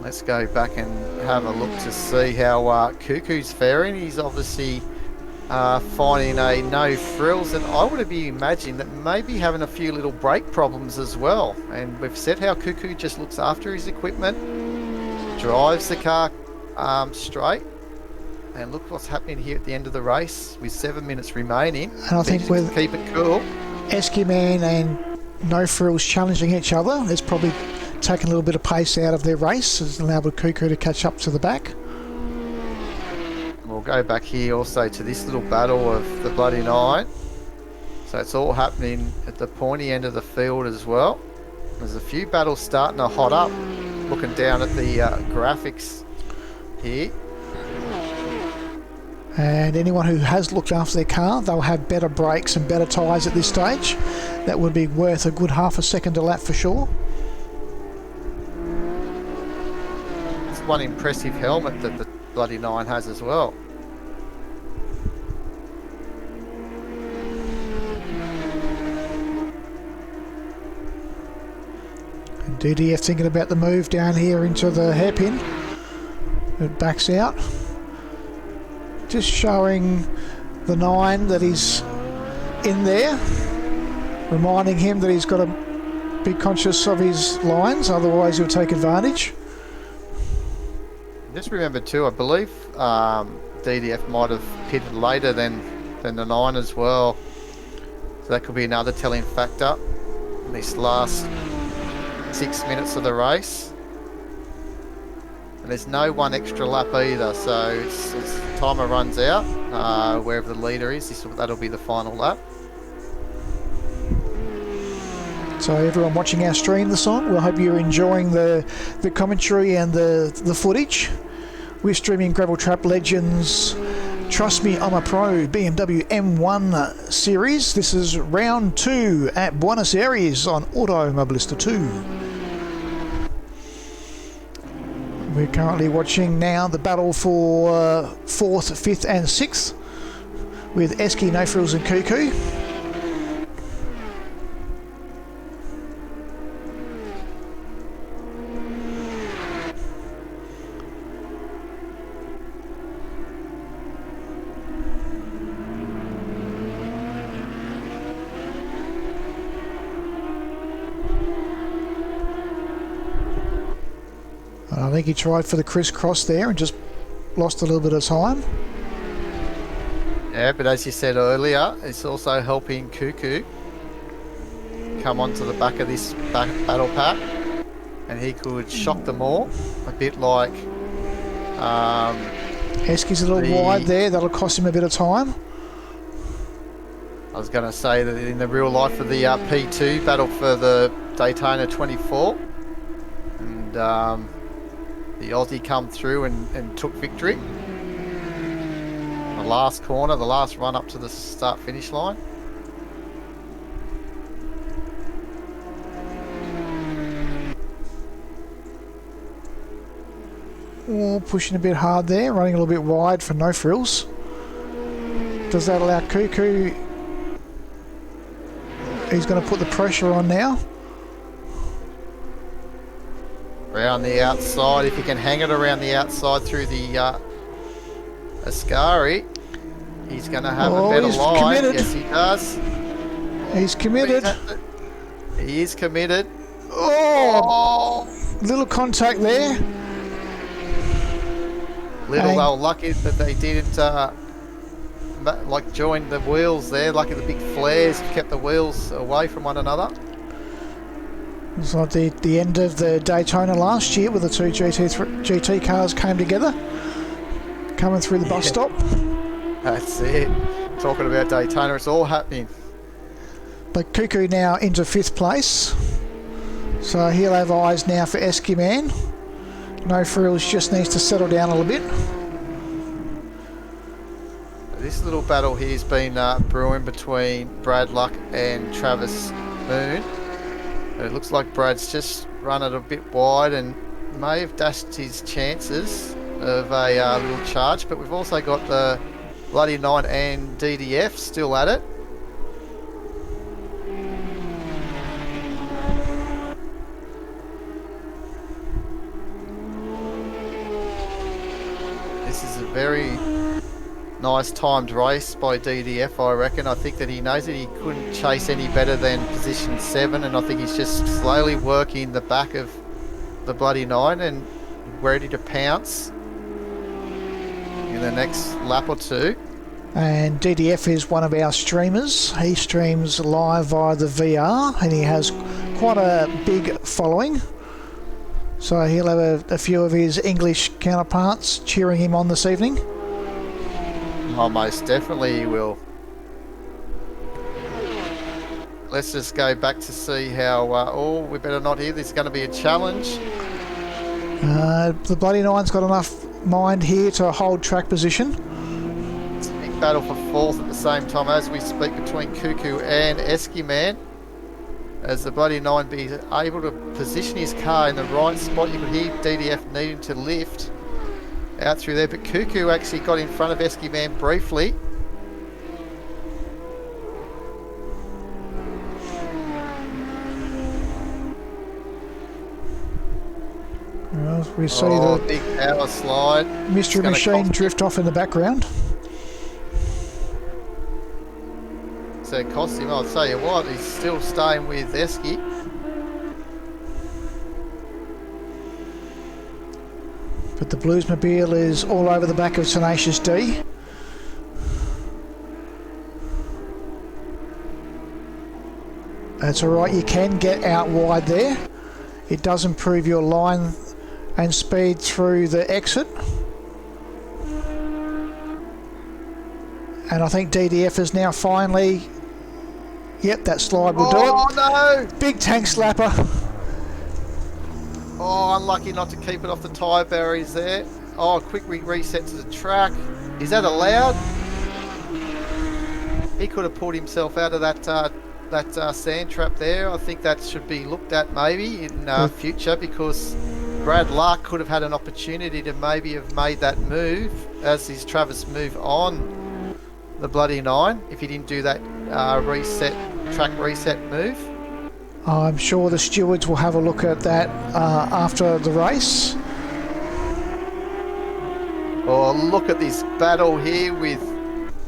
Speaker 2: Let's go back and have a look to see how Cuckoo's faring. He's obviously finding a no frills, and I would have imagined that maybe having a few little brake problems as well. And we've said how Cuckoo just looks after his equipment, drives the car straight. And look what's happening here at the end of the race with 7 minutes remaining.
Speaker 1: And I think with
Speaker 2: keep it cool.
Speaker 1: Esky Man and No Frills challenging each other, it's probably taken a little bit of pace out of their race. It's allowed Cuckoo to catch up to the back.
Speaker 2: We'll go back here also to this little battle of the Bloody Nine. So it's all happening at the pointy end of the field as well. There's a few battles starting to hot up. Looking down at the graphics here.
Speaker 1: And anyone who has looked after their car, they'll have better brakes and better tyres at this stage. That would be worth a good half a second a lap for sure.
Speaker 2: It's one impressive helmet that the Bloody Nine has as well.
Speaker 1: And DDF thinking about the move down here into the hairpin. It backs out. Just showing the 9 that he's in there, reminding him that he's got to be conscious of his lines, otherwise he'll take advantage.
Speaker 2: Just remember too, I believe DDF might have pitted later than the 9 as well, so that could be another telling factor in this last 6 minutes of the race. And there's no one extra lap either, so it's timer runs out wherever the leader is. That'll be the final lap.
Speaker 1: So everyone watching our stream this on, we hope you're enjoying the commentary and the footage. We're streaming Gravel Trap Legends Trust Me I'm a Pro BMW M1 series. This is round 2 at Buenos Aires on Automobilista 2. We're currently watching now the battle for 4th, 5th and 6th with Esky, No Frills and Cuckoo. I think he tried for the crisscross there and just lost a little bit of time.
Speaker 2: Yeah, but as you said earlier, it's also helping Cuckoo come onto the back of this battle pack, and he could shock them all, a bit like
Speaker 1: Esky's a little wide there, that'll cost him a bit of time.
Speaker 2: I was going to say that in the real life of the P2 battle for the Daytona 24, and the Aussie come through and took victory. The last corner, the last run up to the start-finish line.
Speaker 1: Oh, pushing a bit hard there, running a little bit wide for No Frills. Does that allow Cuckoo? He's going to put the pressure on now.
Speaker 2: Around the outside, if he can hang it around the outside through the Ascari, he's going to have a better line.
Speaker 1: Committed.
Speaker 2: Yes, he does.
Speaker 1: He's committed.
Speaker 2: He is committed.
Speaker 1: Oh, little contact there.
Speaker 2: They were lucky that they didn't join the wheels there. Lucky the big flares kept the wheels away from one another.
Speaker 1: It's like the end of the Daytona last year, where the two GT cars came together, coming through the bus stop.
Speaker 2: That's it. Talking about Daytona, it's all happening.
Speaker 1: But Cuckoo now into 5th place, so he'll have eyes now for Esky Man. No Frills just needs to settle down a little bit.
Speaker 2: This little battle here's been brewing between Brad Luck and Travis Moon. It looks like Brad's just run it a bit wide and may have dashed his chances of a little charge, but we've also got the Bloody Nine and DDF still at it. This is a very nice timed race by DDF, I reckon. I think that he knows that he couldn't chase any better than position 7, and I think he's just slowly working the back of the bloody 9 and ready to pounce in the next lap or two.
Speaker 1: And DDF is one of our streamers. He streams live via the VR and he has quite a big following. So he'll have a few of his English counterparts cheering him on this evening.
Speaker 2: Oh, most definitely he will. Let's just go back to see how... oh, we better not hear. This is going to be a challenge.
Speaker 1: The bloody 9's got enough mind here to hold track position.
Speaker 2: It's a big battle for 4th at the same time as we speak between Cuckoo and Esky Man. As the bloody 9 be able to position his car in the right spot. You could hear DDF needing to lift out through there, but Cuckoo actually got in front of Esky Man briefly.
Speaker 1: Well, we see
Speaker 2: the
Speaker 1: the
Speaker 2: big power slide.
Speaker 1: Mystery Machine drift off in the background.
Speaker 2: So it cost him, I'll tell you what, he's still staying with Esky.
Speaker 1: But the Bluesmobile is all over the back of Tenacious D. That's alright, you can get out wide there. It does improve your line and speed through the exit. And I think DDF is now finally... Yep, that slide will do it.
Speaker 2: Oh no!
Speaker 1: Big tank slapper.
Speaker 2: Oh, unlucky not to keep it off the tyre barriers there. Oh, quick reset to the track. Is that allowed? He could have pulled himself out of that sand trap there. I think that should be looked at maybe in future, because Brad Lark could have had an opportunity to maybe have made that move as his Travis move on the bloody 9 if he didn't do that track reset move.
Speaker 1: I'm sure the stewards will have a look at that after the race.
Speaker 2: Oh, look at this battle here with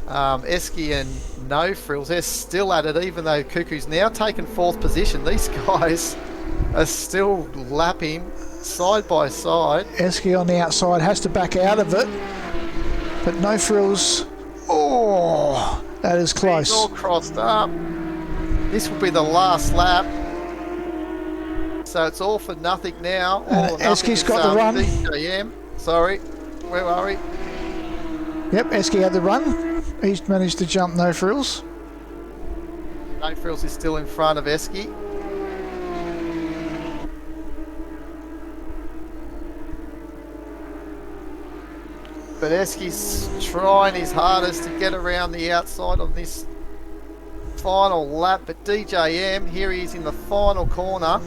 Speaker 2: Esky and No Frills. They're still at it, even though Cuckoo's now taken 4th position. These guys are still lapping side by side.
Speaker 1: Esky on the outside has to back out of it, but No Frills. Oh, that is close.
Speaker 2: He's all crossed up. This will be the last lap. So it's all for nothing now.
Speaker 1: Esky's got the run.
Speaker 2: DJM. Sorry, where are we?
Speaker 1: Yep, Esky had the run. He's managed to jump No Frills.
Speaker 2: No Frills is still in front of Esky. But Esky's trying his hardest to get around the outside on this final lap. But DJM, here he is in the final corner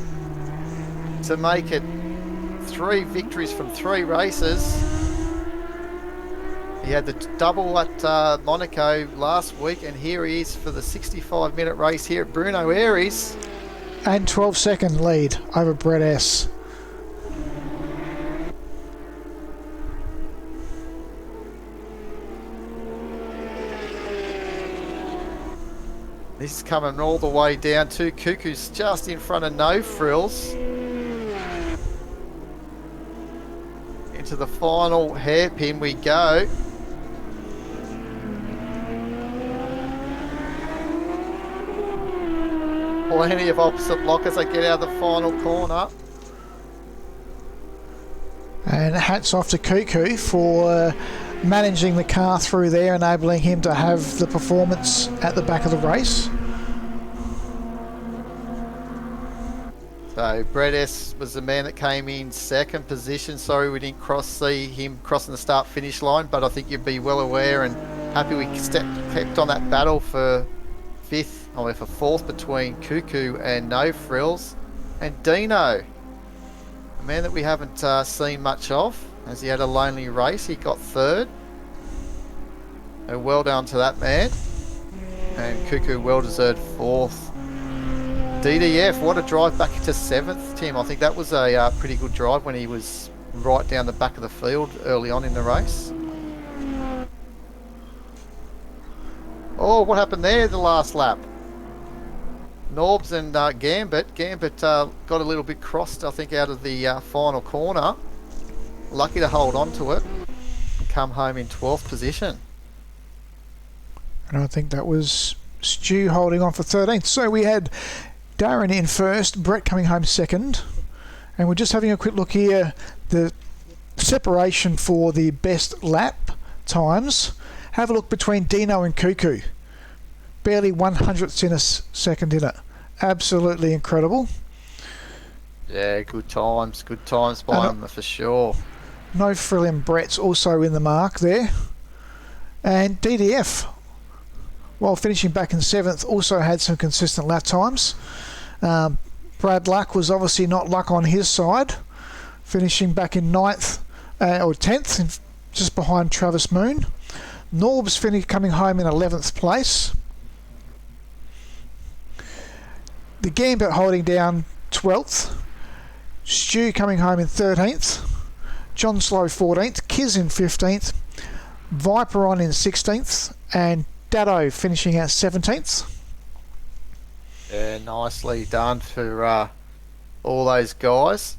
Speaker 2: to make it 3 victories from 3 races. He had the double at Monaco last week, and here he is for the 65-minute race here at Bruno Aires.
Speaker 1: And 12-second lead over Brett S.
Speaker 2: This is coming all the way down to Cuckoo's just in front of No Frills. Into the final hairpin we go. Plenty of opposite lock as they get out of the final corner.
Speaker 1: And hats off to Cuckoo for managing the car through there, enabling him to have the performance at the back of the race.
Speaker 2: So Brett S was the man that came in 2nd position. Sorry we didn't see him crossing the start finish line, but I think you'd be well aware and happy we kept on that battle for 5th, or for 4th between Cuckoo and No Frills. And Dino, a man that we haven't seen much of, as he had a lonely race. He got 3rd. And well done to that man. And Cuckoo well deserved 4th. DDF, what a drive back to 7th, Tim. I think that was a pretty good drive when he was right down the back of the field early on in the race. Oh, what happened there the last lap? Norbs and Gambit. Gambit got a little bit crossed, I think, out of the final corner. Lucky to hold on to it and come home in 12th position.
Speaker 1: And I think that was Stu holding on for 13th. So we had Darren in first, Brett coming home second. And we're just having a quick look here. The separation for the best lap times. Have a look between Dino and Cuckoo. Barely 100ths in a second in it. Absolutely incredible.
Speaker 2: Yeah, good times by them for sure.
Speaker 1: No Frill and Brett's also in the mark there. And DDF, while finishing back in 7th, also had some consistent lap times. Brad Luck was obviously not luck on his side, finishing back in 9th or 10th, just behind Travis Moon. Norb's coming home in 11th place. The Gambit holding down 12th. Stu coming home in 13th. John Slow 14th. Kiz in 15th. Viper on in 16th. And Dado finishing at 17th.
Speaker 2: Yeah, nicely done for all those guys.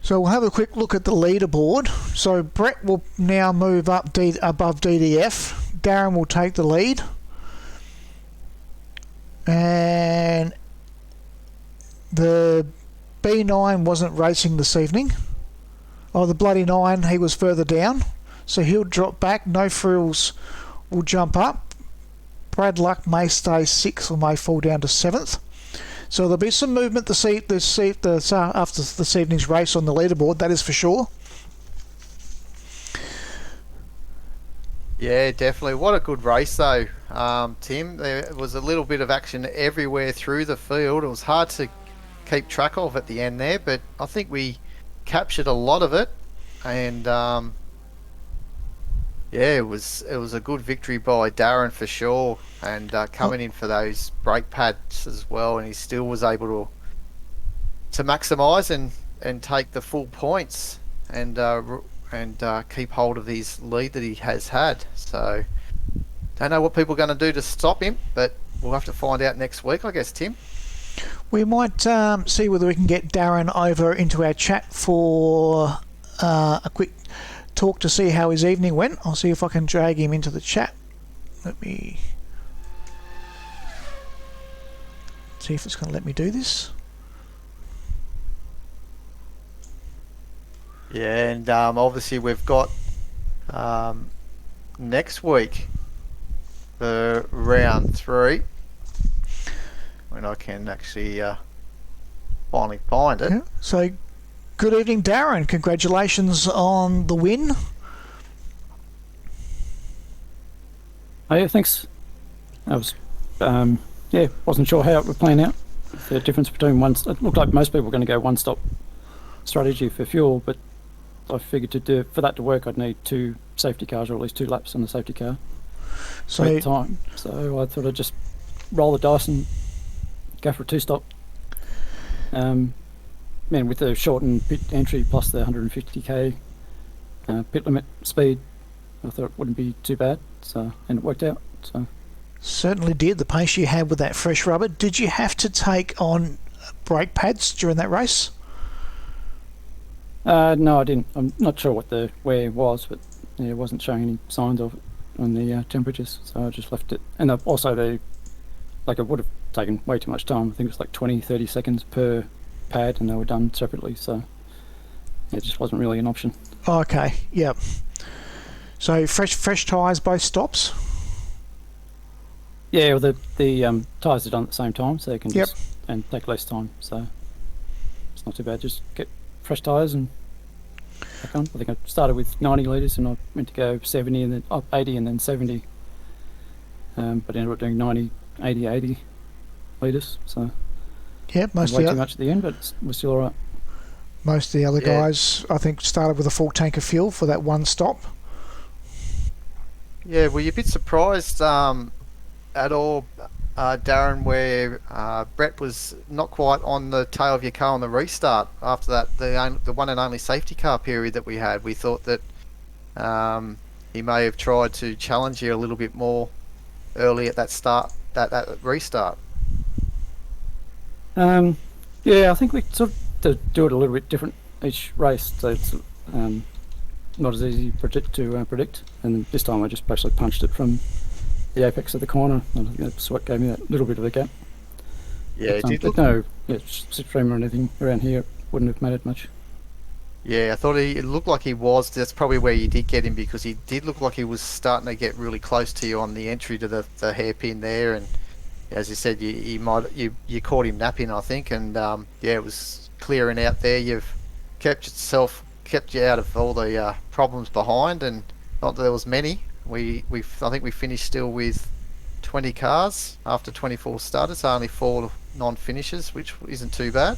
Speaker 1: So we'll have a quick look at the leaderboard. So Brett will now move up above DDF. Darren will take the lead. And the B9 wasn't racing this evening. Oh, the bloody 9, he was further down. So he'll drop back. No Frills will jump up. Brad Luck may stay 6th or may fall down to 7th. So there'll be some movement after this evening's race on the leaderboard, that is for sure.
Speaker 2: Yeah, definitely. What a good race though, Tim. There was a little bit of action everywhere through the field. It was hard to keep track of at the end there, but I think we captured a lot of it. And yeah, it was a good victory by Darren for sure, and coming in for those brake pads as well, and he still was able to maximise and take the full points and keep hold of his lead that he has had. So don't know what people are going to do to stop him, but we'll have to find out next week, I guess, Tim.
Speaker 1: We might see whether we can get Darren over into our chat for a quick talk to see how his evening went. I'll see if I can drag him into the chat. Let me see if it's going to let me do this.
Speaker 2: Yeah, and obviously we've got next week for round 3, when I can actually finally find it.
Speaker 1: Yeah. So good evening, Darren. Congratulations on the win.
Speaker 3: Oh yeah, thanks. I was, wasn't sure how it would plan out. The difference between it looked like most people were going to go one-stop strategy for fuel, but I figured for that to work, I'd need 2 safety cars, or at least 2 laps on the safety car at the time. So I thought I'd just roll the dice and go for a 2-stop. With the shortened pit entry plus the 150k pit limit speed, I thought it wouldn't be too bad. So, and it worked out. So
Speaker 1: certainly did. The pace you had with that fresh rubber. Did you have to take on brake pads during that race?
Speaker 3: No, I didn't. I'm not sure what the wear was, but yeah, it wasn't showing any signs of it on the temperatures, so I just left it. And also it would have taken way too much time. I think it was like 20-30 seconds per pad, and they were done separately, so it just wasn't really an option.
Speaker 1: Okay, yep. So fresh tyres both stops?
Speaker 3: Yeah, well, the tyres are done at the same time, so they can and take less time, so it's not too bad. Just get fresh tyres and back on. I think I started with 90 litres and I meant to go 70 and then up 80 and then 70, but ended up doing 90, 80 litres, so
Speaker 1: most
Speaker 3: way too much at the end, but we're still alright.
Speaker 1: Most of the other guys, I think, started with a full tank of fuel for that one stop.
Speaker 2: Yeah, were you a bit surprised at all, Darren, where Brett was not quite on the tail of your car on the restart after that, the one and only safety car period that we had? We thought that he may have tried to challenge you a little bit more early at that start, that restart.
Speaker 3: Yeah, I think we sort of do it a little bit different each race, so it's not as easy to predict. And this time I just basically punched it from the apex of the corner, and I think that's what gave me that little bit of a gap.
Speaker 2: Yeah, it did
Speaker 3: but no, slipstream or anything around here wouldn't have mattered much.
Speaker 2: Yeah, I thought it looked like he was. That's probably where you did get him, because he did look like he was starting to get really close to you on the entry to the hairpin there. And as you said, you caught him napping, I think. And yeah, it was clearing out there. You've kept you out of all the problems behind, and not that there was many. I think we finished still with 20 cars after 24 starters, so only 4 non-finishers, which isn't too bad.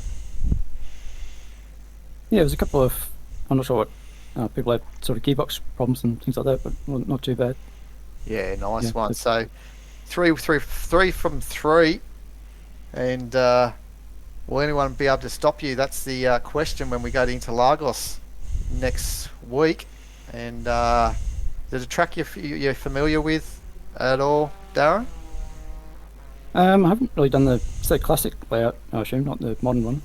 Speaker 3: Yeah, there's a couple of, I'm not sure what, people had sort of gearbox problems and things like that, but not too bad.
Speaker 2: Yeah, nice one. So three from 3, and will anyone be able to stop you? That's the question when we go to Interlagos next week. And there's a track you're familiar with at all, Darren?
Speaker 3: I haven't really done the classic layout, I assume, not the modern one.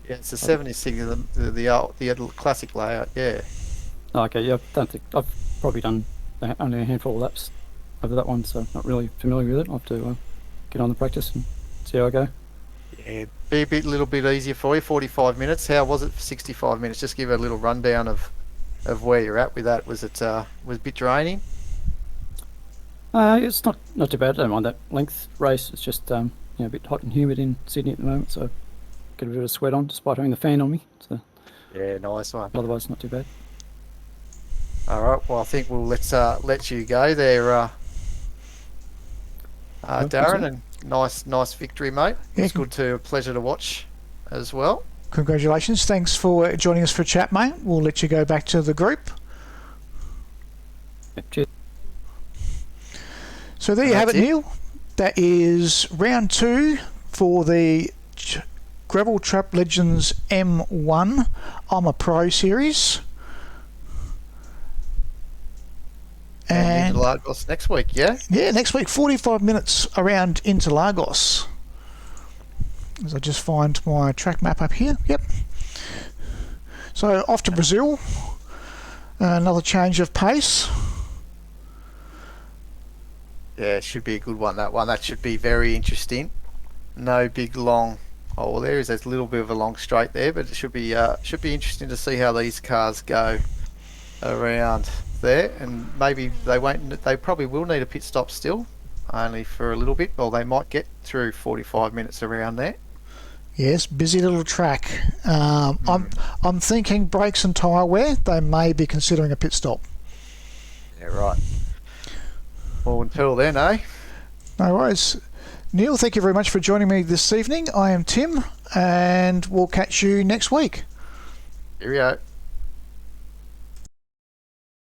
Speaker 2: Yeah, it's the 76, the classic layout. Yeah.
Speaker 3: Oh, okay, yeah, I don't think I've probably done only a handful of laps over that one, so not really familiar with it. I'll have to get on the practice and see how I go.
Speaker 2: Yeah, be a little bit easier for you. 45 minutes. How was it for 65 minutes? Just give a little rundown of where you're at with that. Was it was a bit draining?
Speaker 3: It's not too bad. I don't mind that length race. It's just a bit hot and humid in Sydney at the moment, so get a bit of sweat on despite having the fan on me. So
Speaker 2: yeah, nice one.
Speaker 3: Otherwise, not too bad.
Speaker 2: All right. Well, I think we'll let you go there, Darren, and nice victory, mate.
Speaker 1: Yeah.
Speaker 2: It's a pleasure to watch as well.
Speaker 1: Congratulations. Thanks for joining us for a chat, mate. We'll let you go back to the group.
Speaker 3: Yeah, cheers.
Speaker 1: So there you have it, Neil. That is round 2 for the Gravel Trap Legends M1 I'm a Pro series.
Speaker 2: And Interlagos next week, yeah?
Speaker 1: Yeah, next week, 45 minutes around Interlagos. As I just find my track map up here. Yep. So off to Brazil. Another change of pace.
Speaker 2: Yeah, it should be a good one, that one. That should be very interesting. No big long... Oh, well, there's a little bit of a long straight there, but it should be interesting to see how these cars go around there. And maybe they probably will need a pit stop still, only for a little bit. Well, they might get through 45 minutes around there.
Speaker 1: Yes, busy little track. I'm thinking brakes and tyre wear. They may be considering a pit stop.
Speaker 2: Yeah, right. Well, until then, eh?
Speaker 1: No worries. Neil, thank you very much for joining me this evening. I am Tim, and we'll catch you next week.
Speaker 2: Here we go.